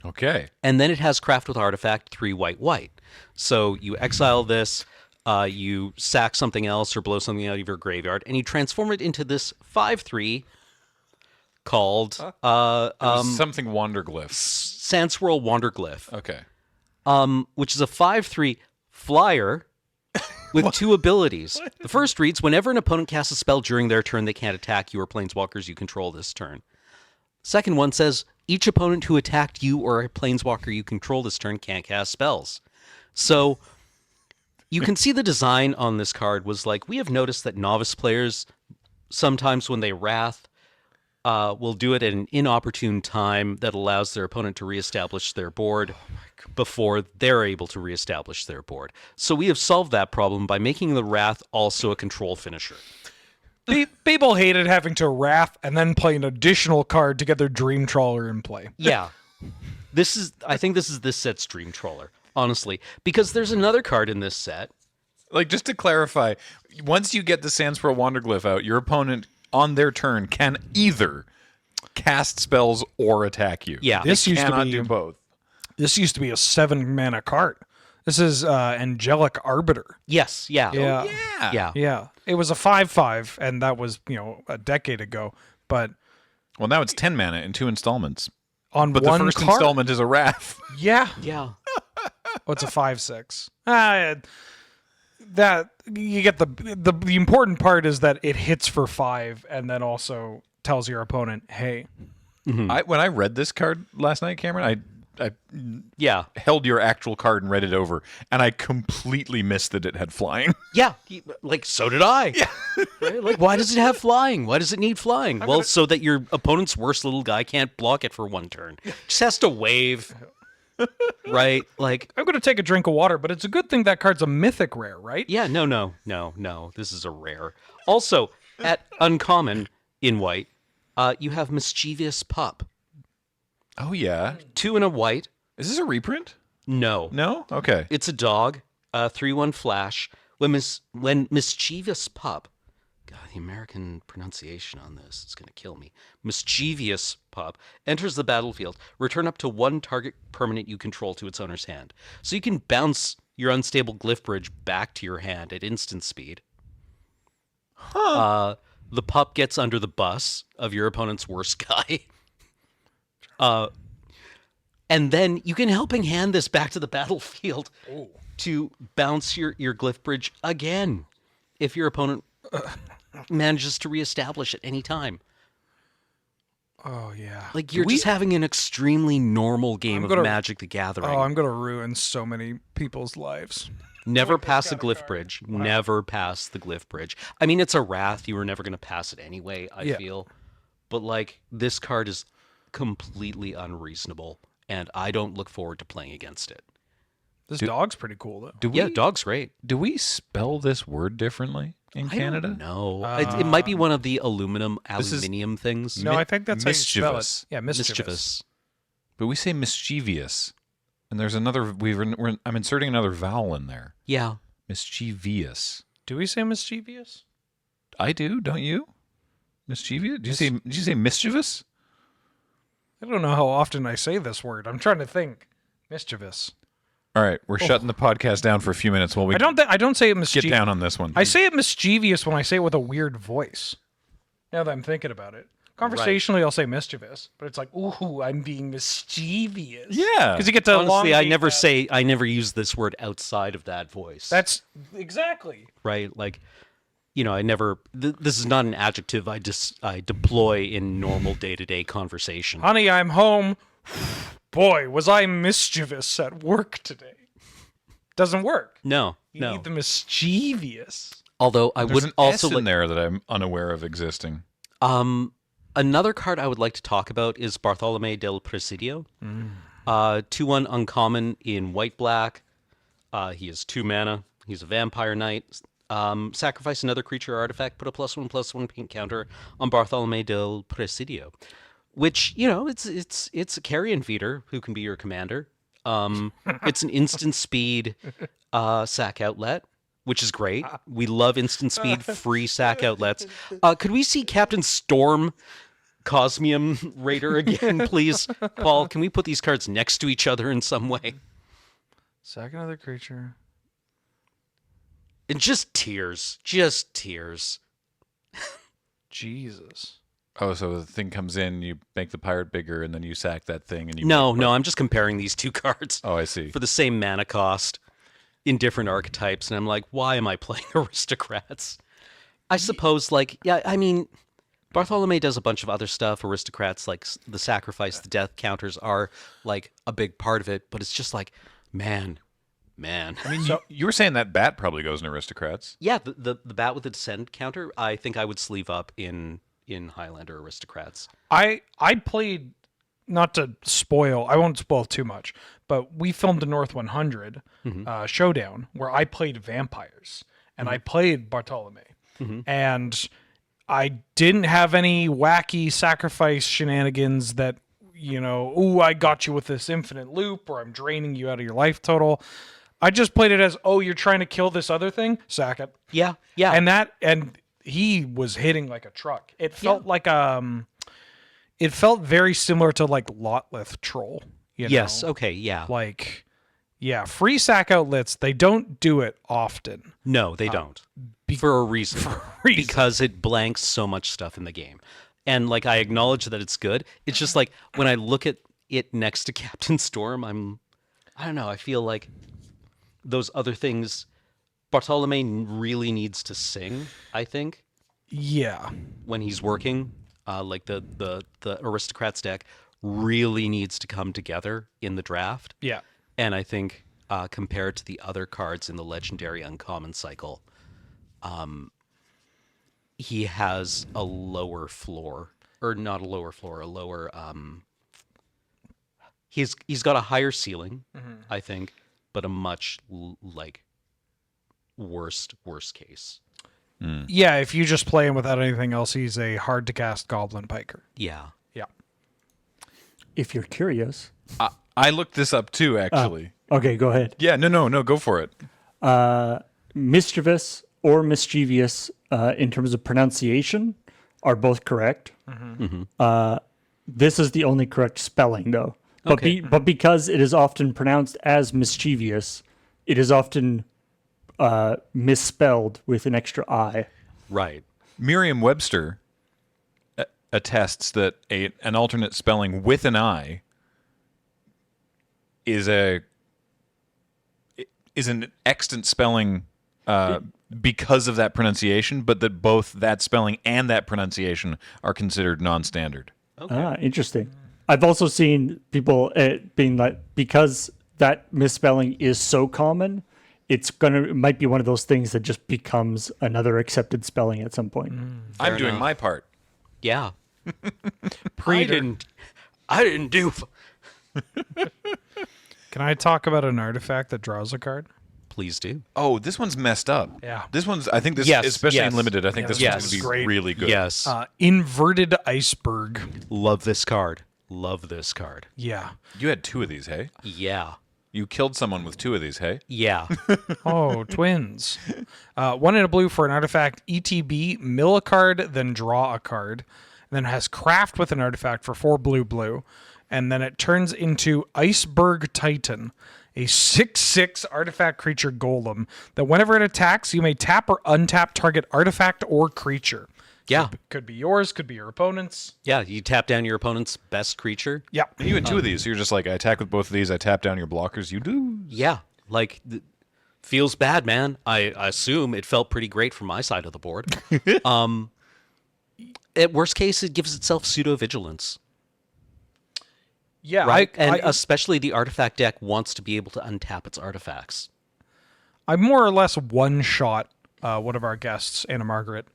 Okay. And then it has craft with artifact 3 white. So you exile this, you sack something else or blow something out of your graveyard, and you transform it into this 5/3 called Something Wanderglyphs. Sandswirl Wanderglyph, Okay. which is a 5/3 flyer with 2 abilities. The first reads, whenever an opponent casts a spell during their turn, they can't attack you or planeswalkers you control this turn. Second one says, each opponent who attacked you or a planeswalker you control this turn can't cast spells. So you can see the design on this card was like, we have noticed that novice players, sometimes when they wrath, will do it at an inopportune time that allows their opponent to reestablish their board before they're able to reestablish their board. So we have solved that problem by making the wrath also a control finisher. People hated having to wrath and then play an additional card to get their Dream Trawler in play. Yeah. I think this is this set's Dream Trawler, honestly, because there's another card in this set. Like, just to clarify, once you get the Sandspearl Wanderglyph out, your opponent on their turn can either cast spells or attack you. Yeah. This They used to cannot be do both. This used to be a 7-mana card. This is Angelic Arbiter. Yes, yeah. Yeah. Yeah. Yeah. It was a 5/5, and that was, a decade ago. But Well, now it's 10 mana in 2 installments. on But one the first card, installment is a wrath. yeah. Yeah. Oh, it's a 5/6. That you get the important part is that it hits for 5, and then also tells your opponent, "Hey, Hmm. When I read this card last night, Cameron, I Yeah. held your actual card and read it over, and I completely missed that it had flying. Yeah. Like, so did I. Yeah. Right? Like, why does it have flying? Why does it need flying? Well, so that your opponent's worst little guy can't block it for 1 turn. Just has to wave. Right? Like, I'm going to take a drink of water," but it's a good thing that card's a mythic rare, right? yeah, no. This is a rare. Also, at uncommon in white, you have Mischievous Pup. Oh, yeah. 2 and a white. Is this a reprint? No. No? Okay. It's a dog. 3/1 flash. When Mischievous Pup. God, the American pronunciation on this is going to kill me. Mischievous Pup enters the battlefield. Return up to 1 target permanent you control to its owner's hand. So you can bounce your Unstable Glyph Bridge back to your hand at instant speed. The pup gets under the bus of your opponent's worst guy. And then you can helping hand this back to the battlefield to bounce your Glyph Bridge again if your opponent manages to reestablish at any time. Oh yeah. Like, you're just having an extremely normal game of Magic the Gathering. Oh, I'm going to ruin so many people's lives. Never pass a Glyph Bridge. Wow. Never pass the Glyph Bridge. I mean, it's a wrath. You were never going to pass it anyway, I feel. But, like, this card is completely unreasonable, and I don't look forward to playing against it. This dog's pretty cool, though. Yeah, dog's great. Do we spell this word differently in Canada? No. It might be one of the aluminium things. No, I think that's mischievous. how you spell it. Yeah, mischievous. But we say mischievous. And there's another, I'm inserting another vowel in there. Yeah. Mischievous. Do we say mischievous? I do, don't you? Mischievous? Did you say mischievous? I don't know how often I say this word. I'm trying to think. Mischievous. All right, we're shutting the podcast down for a few minutes while we I don't say it get mischievous. down on this one. I say it mischievous when I say it with a weird voice. Now that I'm thinking about it. Conversationally, I'll say mischievous, but it's like, ooh, I'm being mischievous. Yeah. Because you get to Honestly, elongate I never use this word outside of that voice. That's exactly. right. Like, I never. This is not an adjective I deploy in normal day-to-day conversation. Honey, I'm home. Boy, was I mischievous at work today. Doesn't work. No, You no. need the mischievous. Although I There's would an also S in there that I'm unaware of existing. Another card I would like to talk about is Bartolome del Presidio. 2/1 uncommon in white-black. He is 2 mana. He's a vampire knight. Sacrifice another creature or artifact. Put a +1/+1 pink counter on Bartolome del Presidio. Which, it's a carrion feeder who can be your commander. It's an instant speed sack outlet, which is great. We love instant speed free sack outlets. Could we see Captain Storm Cosmium Raider again, please? Paul, can we put these cards next to each other in some way? Sack another creature. And just tears. Just tears. Jesus. Oh, so the thing comes in, you make the pirate bigger, and then you sack that thing, and you. No, I'm just comparing these two cards Oh, I see. for the same mana cost in different archetypes, and I'm like, why am I playing aristocrats? I suppose, Bartholomew does a bunch of other stuff. Aristocrats, like the sacrifice, the death counters are like a big part of it, but it's just like, man. I mean, you were saying that bat probably goes in aristocrats. Yeah, the bat with the descend counter, I think I would sleeve up in Highlander aristocrats. I played, not to spoil, I won't spoil too much, but we filmed the North 100 showdown where I played vampires and I played Bartolome. And I didn't have any wacky sacrifice shenanigans that, I got you with this infinite loop or I'm draining you out of your life total. I just played it as, you're trying to kill this other thing? Sack it. Yeah. And he was hitting like a truck. It felt like it felt very similar to like Lotleth Troll. Yes. Okay. Yeah. Free sack outlets, they don't do it often. No, they don't. For a reason. Because it blanks so much stuff in the game. And I acknowledge that it's good. It's just like when I look at it next to Captain Storm, I don't know, I feel like those other things, Bartolome really needs to sing, I think. Yeah. When he's working, the Aristocrats deck really needs to come together in the draft. Yeah. And I think compared to the other cards in the Legendary Uncommon cycle, he has a lower floor. Or not a lower floor, a lower... He's got a higher ceiling, I think, but a much, worst case. Yeah, if you just play him without anything else, he's a hard-to-cast Goblin Piker. Yeah. Yeah. If you're curious. I looked this up too, actually. Okay, go ahead. Yeah, no, go for it. Mischievous or mischievous in terms of pronunciation are both correct. This is the only correct spelling, though. But, but because it is often pronounced as mischievous, it is often misspelled with an extra I. Right. Merriam-Webster attests that an alternate spelling with an I is an extant spelling because of that pronunciation, but that both that spelling and that pronunciation are considered non-standard. Okay. Interesting. I've also seen people being like, because that misspelling is so common, it might be one of those things that just becomes another accepted spelling at some point. I'm doing my part. Yeah. I didn't do... Can I talk about an artifact that draws a card? Please do. Oh, this one's messed up. Yeah. This one's, I think this, Yes, especially yes. in limited, I think this Yes. one's going to be Great. really good. Yes. Inverted Iceberg. Love this card. Love this card. Yeah. You had two of these, hey? Yeah. You killed someone with 2 of these, hey? Yeah. Oh, twins. 1 in a blue for an artifact ETB, mill a card, then draw a card. And then it has craft with an artifact for 4 blue. And then it turns into Iceberg Titan, a 6/6 artifact creature golem that whenever it attacks, you may tap or untap target artifact or creature. Yeah. Could be yours, could be your opponent's. Yeah. You tap down your opponent's best creature. Yeah. And you had 2 of these, so you're just like, I attack with both of these, I tap down your blockers, you do. Yeah. Like, feels bad, man. I assume it felt pretty great from my side of the board. At worst case, it gives itself pseudo-vigilance. Yeah. Right? And I especially the artifact deck wants to be able to untap its artifacts. I more or less one-shot one of our guests, Anna Margaret,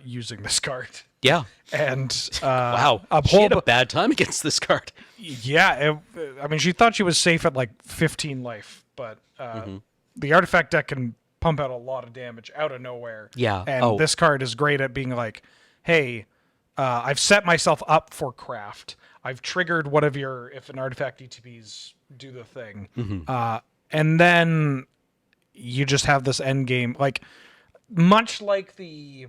using this card. Yeah. And Wow. a She whole had a bad time against this card. yeah, I mean, she thought she was safe at like 15 life, but the artifact deck can pump out a lot of damage out of nowhere. Yeah. And Oh. this card is great at being like, hey, I've set myself up for craft. I've triggered one of your, if an artifact ETBs do the thing. And then you just have this end game, like much like the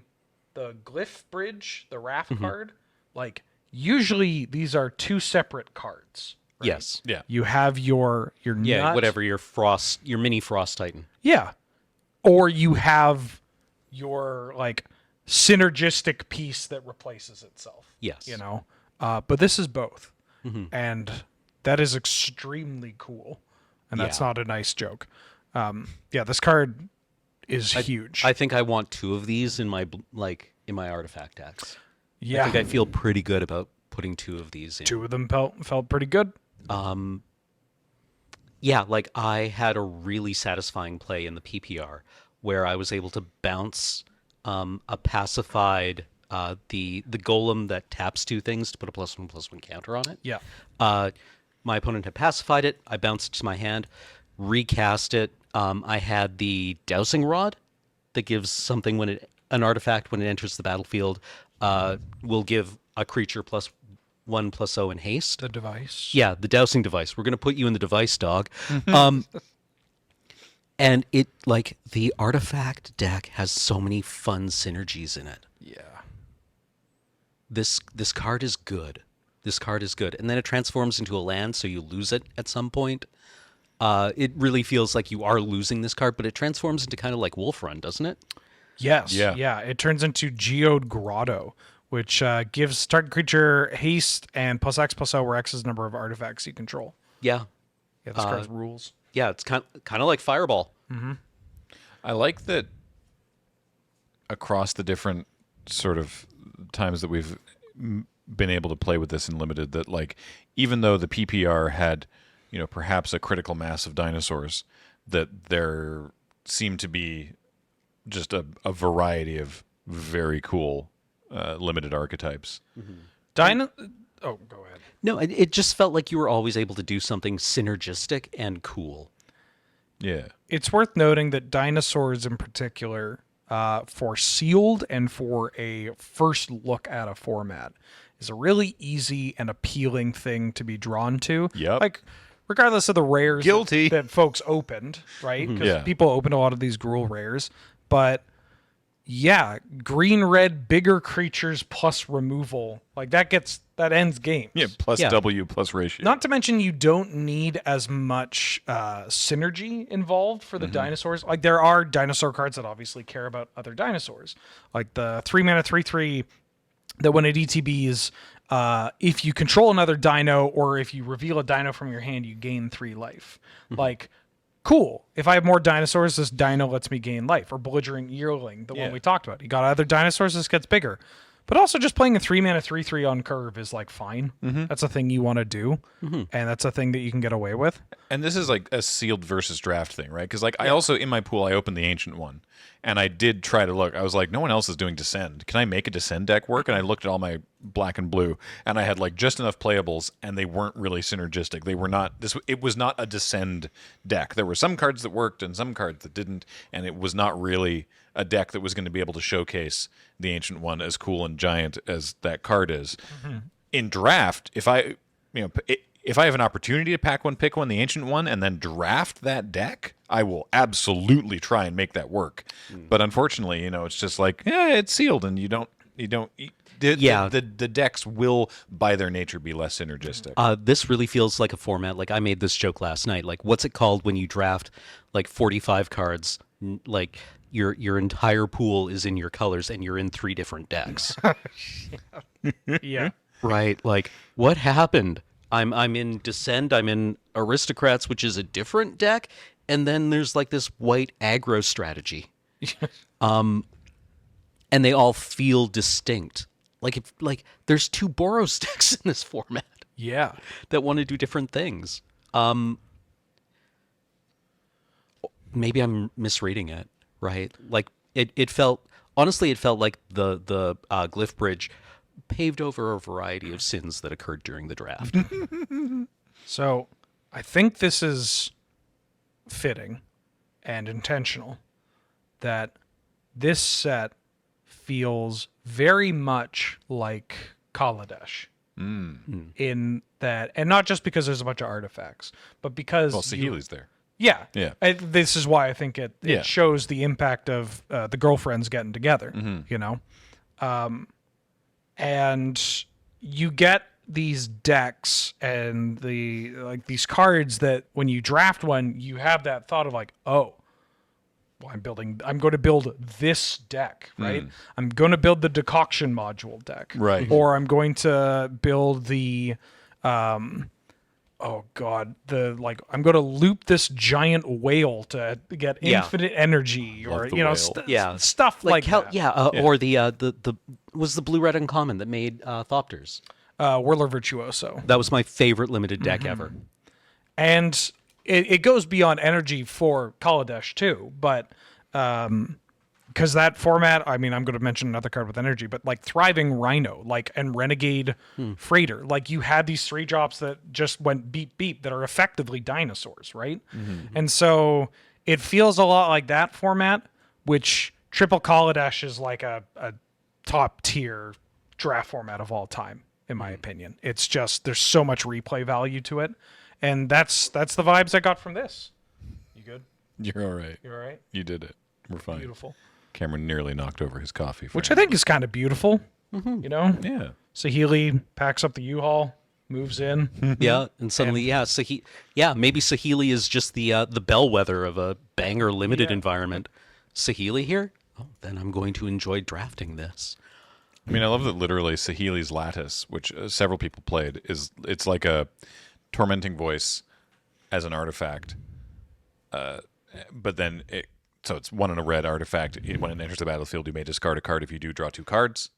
Glyph Bridge, the Raft card, like usually these are 2 separate cards. Right? Yes. Yeah. You have your Yeah, nut. whatever, your mini Frost Titan. Yeah. Or you have your like synergistic piece that replaces itself. Yes. You know? But this is both. And that is extremely cool. And that's Yeah. not a nice joke. Yeah, this card is huge. I think I want 2 of these in my artifact decks. yeah. I think I feel pretty good about putting 2 of these in. 2 of them felt pretty good. Yeah, like I had a really satisfying play in the PPR where I was able to bounce a pacified the golem that taps 2 things to put a +1/+1 counter on it. Yeah. My opponent had pacified it. I bounced it to my hand, recast it. I had the dowsing rod that gives something an artifact when it enters the battlefield will give a creature +1/+0 in haste. The device. Yeah, the dowsing device. We're gonna put you in the device, dog. And it like the artifact deck has so many fun synergies in it. Yeah. This card is good. This card is good, and then it transforms into a land, so you lose it at some point. It really feels like you are losing this card, but it transforms into kind of like Wolf Run, doesn't it? Yes. Yeah. Yeah. It turns into Geode Grotto, which gives target creature haste and +X/+0, where X is the number of artifacts you control. Yeah, Yeah, this card's rules. yeah. It's kind of like Fireball. I like that across the different sort of times that we've been able to play with this in limited, that like even though the PPR had, you know, perhaps a critical mass of dinosaurs, that there seemed to be just a variety of very cool limited archetypes. Oh, go ahead. No, it just felt like you were always able to do something synergistic and cool. Yeah. It's worth noting that dinosaurs in particular, for sealed and for a first look at a format, is a really easy and appealing thing to be drawn to. Yep. Like, regardless of the rares Guilty. that folks opened, right? Because Yeah. people opened a lot of these Gruul rares. But yeah, green, red, bigger creatures plus removal. Like that ends games. Yeah, plus Yeah. W plus ratio. Not to mention you don't need as much synergy involved for the dinosaurs. Like there are dinosaur cards that obviously care about other dinosaurs. Like the 3-mana 3/3 that when it ETBs, if you control another dino or if you reveal a dino from your hand, you gain 3 life. Like, cool. If I have more dinosaurs, this dino lets me gain life. Or belligerent yearling, the Yeah. one we talked about. You got other dinosaurs, this gets bigger. But also just playing a 3-mana 3/3 on curve is like fine. That's a thing you want to do. And that's a thing that you can get away with. And this is like a sealed versus draft thing, right? Because like I also in my pool I opened the ancient one, and I did try to look. I was like, no one else is doing Descend. Can I make a Descend deck work? And I looked at all my black and blue, and I had like just enough playables, and they weren't really synergistic. They were not this. It was not a Descend deck. There were some cards that worked and some cards that didn't, and it was not really a deck that was going to be able to showcase the ancient one as cool and giant as that card is. In draft, if I if I have an opportunity to pack one, pick one, the ancient one, and then draft that deck, I will absolutely try and make that work. But unfortunately, it's just like, it's sealed, and you don't. The decks will, by their nature, be less synergistic. This really feels like a format. Like I made this joke last night. Like, what's it called when you draft like 45 cards? Like your entire pool is in your colors, and you're in 3 different decks. Yeah. Right. Like, what happened? I'm in Descend, I'm in Aristocrats, which is a different deck, and then there's like this white aggro strategy. And they all feel distinct. Like there's 2 Boros decks in this format Yeah. that want to do different things. Maybe I'm misreading it, right? Like it felt honestly it felt like the Glyph Bridge paved over a variety of sins that occurred during the draft. So I think this is fitting and intentional that this set feels very much like Kaladesh. In that, and not just because there's a bunch of artifacts, but because Saheeli's there. Yeah. Yeah. This is why I think it shows the impact of the girlfriends getting together, and you get these decks and these cards that when you draft one, you have that thought of like, oh, well, I'm going to build this deck, right? I'm going to build the decoction module deck. Right. Or I'm going to build the I'm going to loop this giant whale to get infinite energy, or the whale. Stuff like that. Or the was the blue red uncommon that made Thopters. Whirler Virtuoso. That was my favorite limited deck ever. And it goes beyond energy for Kaladesh too, but because that format, I mean, I'm going to mention another card with energy, but like Thriving Rhino, and Renegade Freighter, like you had these 3 drops that just went beep beep that are effectively dinosaurs, right? And so it feels a lot like that format, which Triple Kaladesh is like a top tier draft format of all time, in my opinion. It's just there's so much replay value to it, and that's the vibes I got from this. You good? You're all right. You're all right. You did it. We're fine. Beautiful. Cameron nearly knocked over his coffee. Which I think is kind of beautiful. Yeah. Saheeli packs up the U-Haul, moves in. Yeah, and suddenly, maybe Saheeli is just the bellwether of a banger limited environment. Saheeli here? Oh, then I'm going to enjoy drafting this. I mean, I love that literally Saheeli's Lattice, which several people played, it's like a Tormenting Voice as an artifact. But then so it's 1 in a red artifact. When it enters the battlefield, you may discard a card. If you do, draw 2 cards.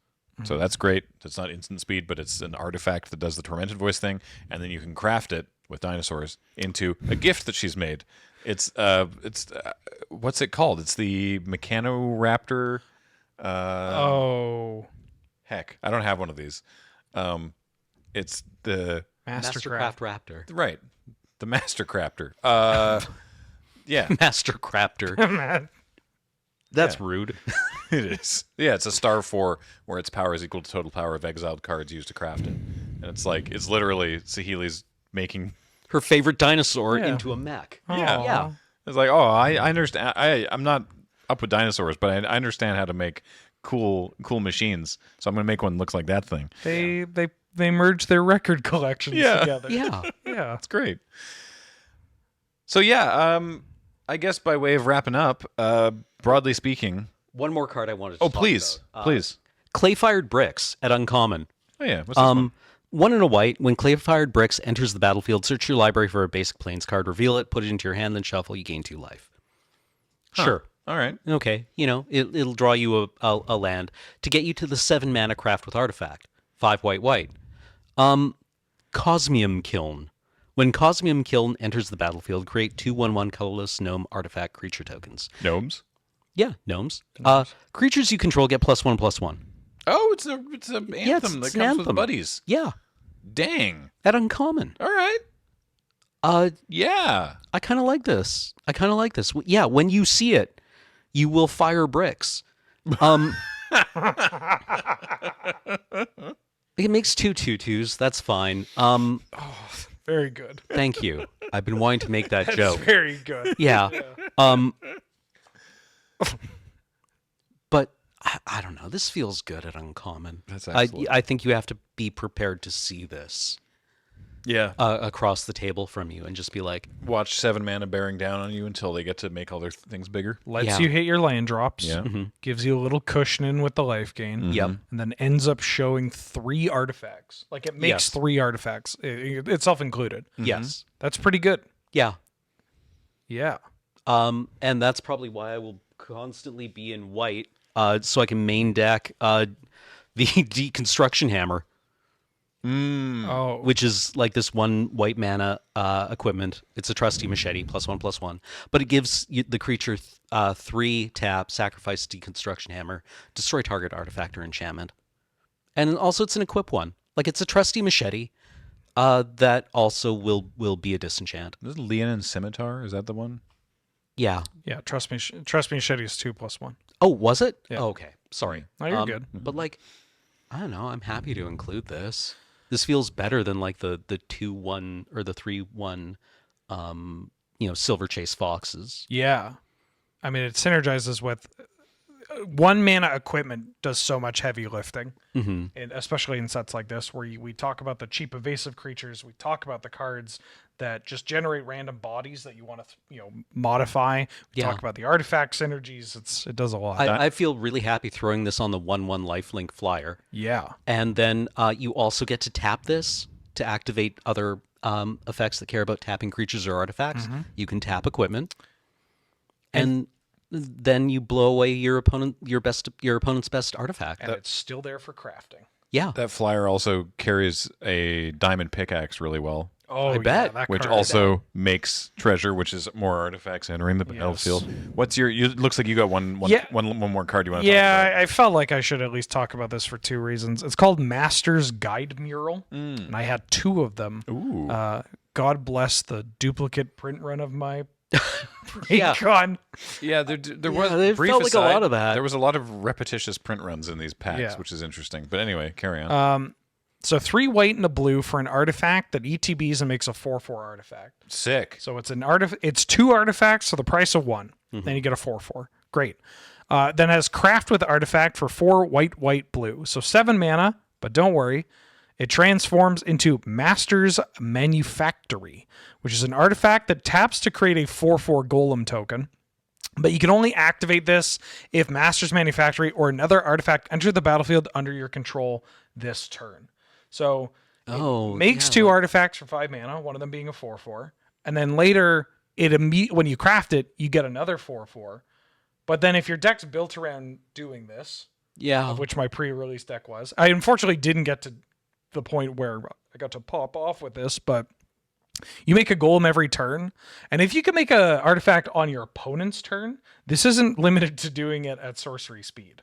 So that's great. It's not instant speed, but it's an artifact that does the Tormented Voice thing, and then you can craft it with dinosaurs into a gift that she's made. It's what's it called? It's the Mechanoraptor. Heck, I don't have one of these. It's the Mastercraft Raptor. Right, the Mastercrafter. Yeah, Mastercrafter. That's rude. It is. Yeah, it's a star 4 where its power is equal to total power of exiled cards used to craft it. And it's literally Saheeli's making her favorite dinosaur into a mech. Yeah. It's like, I understand. I'm not up with dinosaurs, but I understand how to make cool machines. So I'm going to make one that looks like that thing. They merged their record collections together. Yeah. Yeah. That's great. So I guess by way of wrapping up, broadly speaking. One more card I wanted to talk please. about. Please. Clay-fired bricks at uncommon. Oh, yeah. What's this one? 1 in a white. When clay-fired bricks enters the battlefield, search your library for a basic plains card, reveal it, put it into your hand, then shuffle. You gain 2 life. Huh. Sure. All right. Okay. It'll draw you a land to get you to the 7 mana craft with artifact. 5 white. Cosmium Kiln. When Cosmium Kiln enters the battlefield, create 2/1/1 colorless gnome artifact creature tokens. Gnomes? Yeah, gnomes. Creatures you control get +1/+1. Oh, it's an anthem that comes with buddies. Yeah. Dang. At uncommon. All right. Yeah. I kind of like this. Yeah, when you see it, you will fire bricks. It makes 2/2/2s. That's fine. Very good. Thank you. I've been wanting to make that That's joke. very good. Yeah. But I don't know. This feels good at Uncommon. That's excellent. I think you have to be prepared to see this Yeah. across the table from you and just be like, Watch 7 mana bearing down on you until they get to make all their things bigger. Lets Yeah. you hit your land drops. Yeah. Gives you a little cushioning with the life gain. yep. And then ends up showing 3 artifacts. Like it makes Yes. 3 artifacts, itself included. Yes. That's pretty good. Yeah. Yeah. And that's probably why I will constantly be in white, so I can main deck the Deconstruction Hammer, Oh, which is like this 1 white mana equipment. It's a trusty machete, +1/+1, but it gives you, the creature 3 tap, sacrifice Deconstruction Hammer, destroy target artifact or enchantment, and also it's an equip one. Like it's a trusty machete that also will be a disenchant. This is Leonin Scimitar. Is that the one? Yeah. yeah. Trust me, Shetty is 2+1. Oh, was it? Yeah. Oh, okay. Sorry. No, you're good. But like, I don't know. I'm happy to include this. This feels better than like the 2/1 or the 3/1, Silver Chase Foxes. Yeah. I mean, it synergizes with 1 mana equipment does so much heavy lifting, and especially in sets like this where we talk about the cheap evasive creatures, we talk about the cards that just generate random bodies that you want to modify. We Yeah. talk about the artifact synergies. It does a lot. I feel really happy throwing this on the 1/1 lifelink flyer, yeah. and then you also get to tap this to activate other effects that care about tapping creatures or artifacts. You can tap equipment, and then you blow away your opponent's best artifact. And it's still there for crafting. Yeah. That flyer also carries a diamond pickaxe really well, Oh, I bet. Yeah, that which card. also makes treasure, which is more artifacts entering the battlefield. What's your? Looks like you got one more card you want to talk about. Yeah, I felt like I should at least talk about this for 2 reasons. It's called Master's Guide Mural, and I had 2 of them. Ooh. God bless the duplicate print run of my Yeah. Con. Yeah, there was it brief felt like a aside, lot of that. There was a lot of repetitious print runs in these packs, Yeah. which is interesting. But anyway, carry on. So 3 white and a blue for an artifact that ETBs and makes a 4/4 artifact. Sick. So it's it's 2 artifacts for the price of 1. Then you get a 4/4. Great. Then has craft with artifact for 4 white, white, blue. So 7 mana, but don't worry. It transforms into Master's Manufactory, which is an artifact that taps to create a 4/4 golem token. But you can only activate this if Master's Manufactory or another artifact enter the battlefield under your control this turn. So it makes 2 artifacts for 5 mana, one of them being a 4/4. And then later, when you craft it, you get another 4/4. But then if your deck's built around doing this, Yeah. of which my pre-release deck was, I unfortunately didn't get to the point where I got to pop off with this, but you make a golem every turn. And if you can make an artifact on your opponent's turn, this isn't limited to doing it at sorcery speed.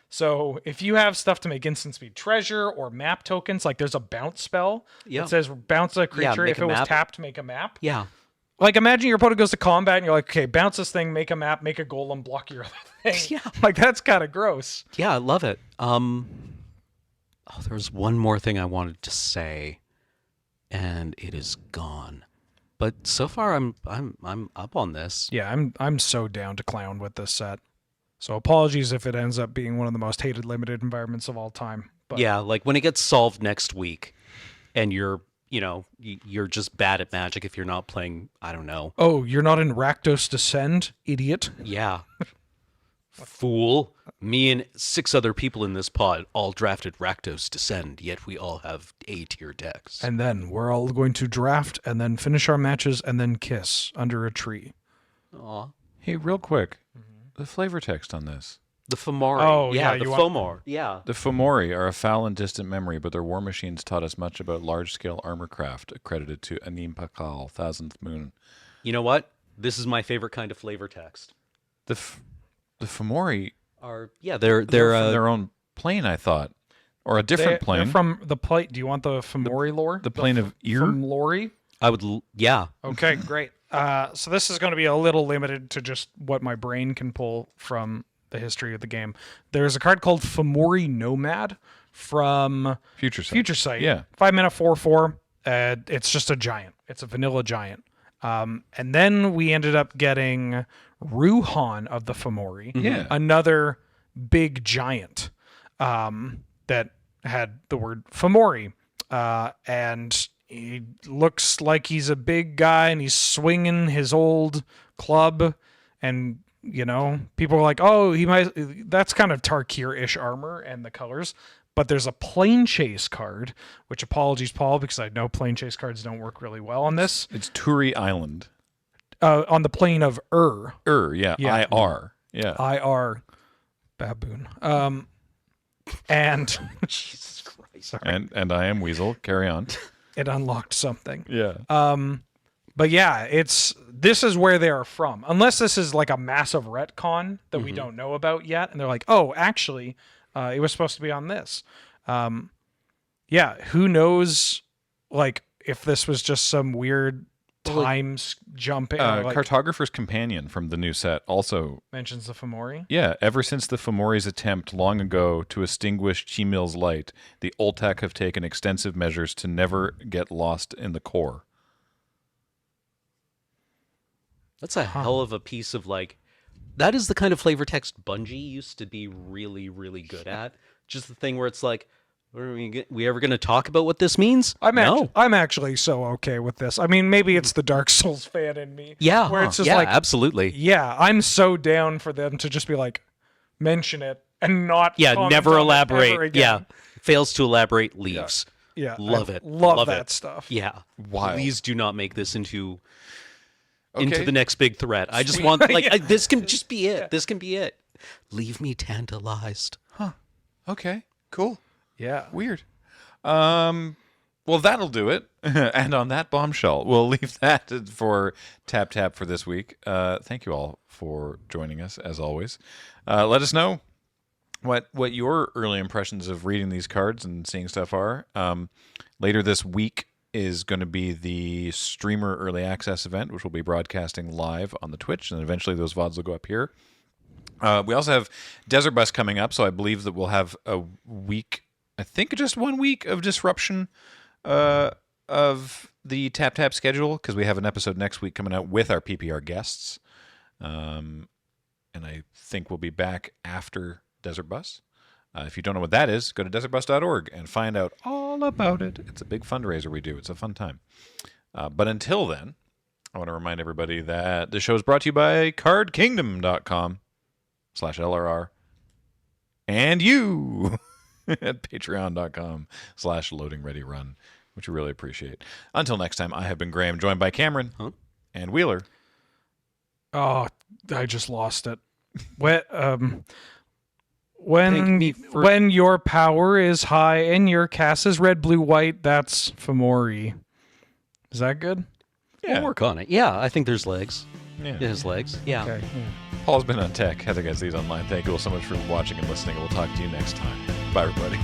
So if you have stuff to make instant speed treasure or map tokens, like there's a bounce spell that says bounce a creature. make If a it was map. tapped, make a map. Yeah. Like imagine your opponent goes to combat and you're like, okay, bounce this thing, make a map, make a golem, block your other thing. Yeah. Like that's kind of gross. Yeah, I love it. There was one more thing I wanted to say, and it is gone. But so far, I'm up on this. Yeah, I'm so down to clown with this set. So apologies if it ends up being one of the most hated limited environments of all time. But Yeah, like when it gets solved next week, and you're just bad at Magic if you're not playing. I don't know. oh, you're not in Rakdos Descend, idiot. Yeah. Fool. Me and 6 other people in this pod all drafted Rakdos Descend, yet we all have A-tier decks. And then we're all going to draft and then finish our matches and then kiss under a tree. Aw. Hey, real quick, the flavor text on this. The Fomori. Oh, yeah, yeah, the you want- Fomor. Yeah. The Fomori are a foul and distant memory, but their war machines taught us much about large-scale armor craft, accredited to Anim Pakal, Thousandth Moon. You know what? This is my favorite kind of flavor text. The Fomori They're from their own plane, I thought, or a different They're plane. from the plate. Do you want the Fomori lore? the plane of Ear. Fomori? I would yeah. Okay, great. So this is going to be a little limited to just what my brain can pull from the history of the game. There's a card called Fomori Nomad from Future Sight. Future Sight. Yeah. 5 mana 4/4. It's just a giant. It's a vanilla giant. And then we ended up getting Ruhan of the Fomori. Yeah. Another big giant that had the word Fomori. And he looks like he's a big guy and he's swinging his old club. And, people are like, oh, that's kind of Tarkir-ish armor and the colors. But there's a plane chase card, which apologies, Paul, because I know plane chase cards don't work really well on this. It's Turi Island. On the plane of Yeah. Yeah. IR. Yeah. IR baboon. And Jesus Christ. And I am Weasel. Carry on. it unlocked something. Yeah. But yeah, this is where they are from. Unless this is like a massive retcon that we don't know about yet, and they're like, oh, actually, it was supposed to be on this. Yeah, who knows? Like, if this was just some weird times jumping. Cartographer's Companion from the new set also mentions the Fomori. Yeah, ever since the Fomori's attempt long ago to extinguish Chimil's light, the Oltak have taken extensive measures to never get lost in the core. That's a hell of a piece of that is the kind of flavor text Bungie used to be really, really good at. Just the thing where it's like, are we ever going to talk about what this means? I'm actually so okay with this. I mean, maybe it's the Dark Souls fan in me. Yeah, where it's just absolutely. Yeah, I'm so down for them to just be like, mention it and not. Yeah, never on it elaborate. ever again. Yeah, fails to elaborate, leaves. Yeah, love I it. Love that stuff. Yeah, Wild. Please do not make this into Okay. the next big threat. I just want this can just be it. This can be it. Leave me tantalized. Okay, cool. Yeah. Weird. Well, that'll do it. And on that bombshell, we'll leave that for Tap for this week. Thank you all for joining us, as always. Let us know what your early impressions of reading these cards and seeing stuff are. Later this week is going to be the streamer early access event, which will be broadcasting live on the Twitch, and eventually those VODs will go up here. We also have Desert Bus coming up, so I believe that we'll have a week, I think just 1 week of disruption of the Tap schedule, because we have an episode next week coming out with our PPR guests. And I think we'll be back after Desert Bus. If you don't know what that is, go to desertbus.org and find out all about it. It's a big fundraiser we do. It's a fun time. But until then, I want to remind everybody that the show is brought to you by cardkingdom.com/LRR and you at patreon.com/loadingreadyrun, which we really appreciate. Until next time, I have been Graham, joined by Cameron and Wheeler. Oh, I just lost it. When your power is high and your cast is red, blue, white, that's Fomori. Is that good? We'll work on it. Yeah, I think there's legs. Yeah. It has legs. Yeah. Okay. Paul's been on tech. Heather Gets These Online. Thank you all so much for watching and listening. We'll talk to you next time. Bye, everybody.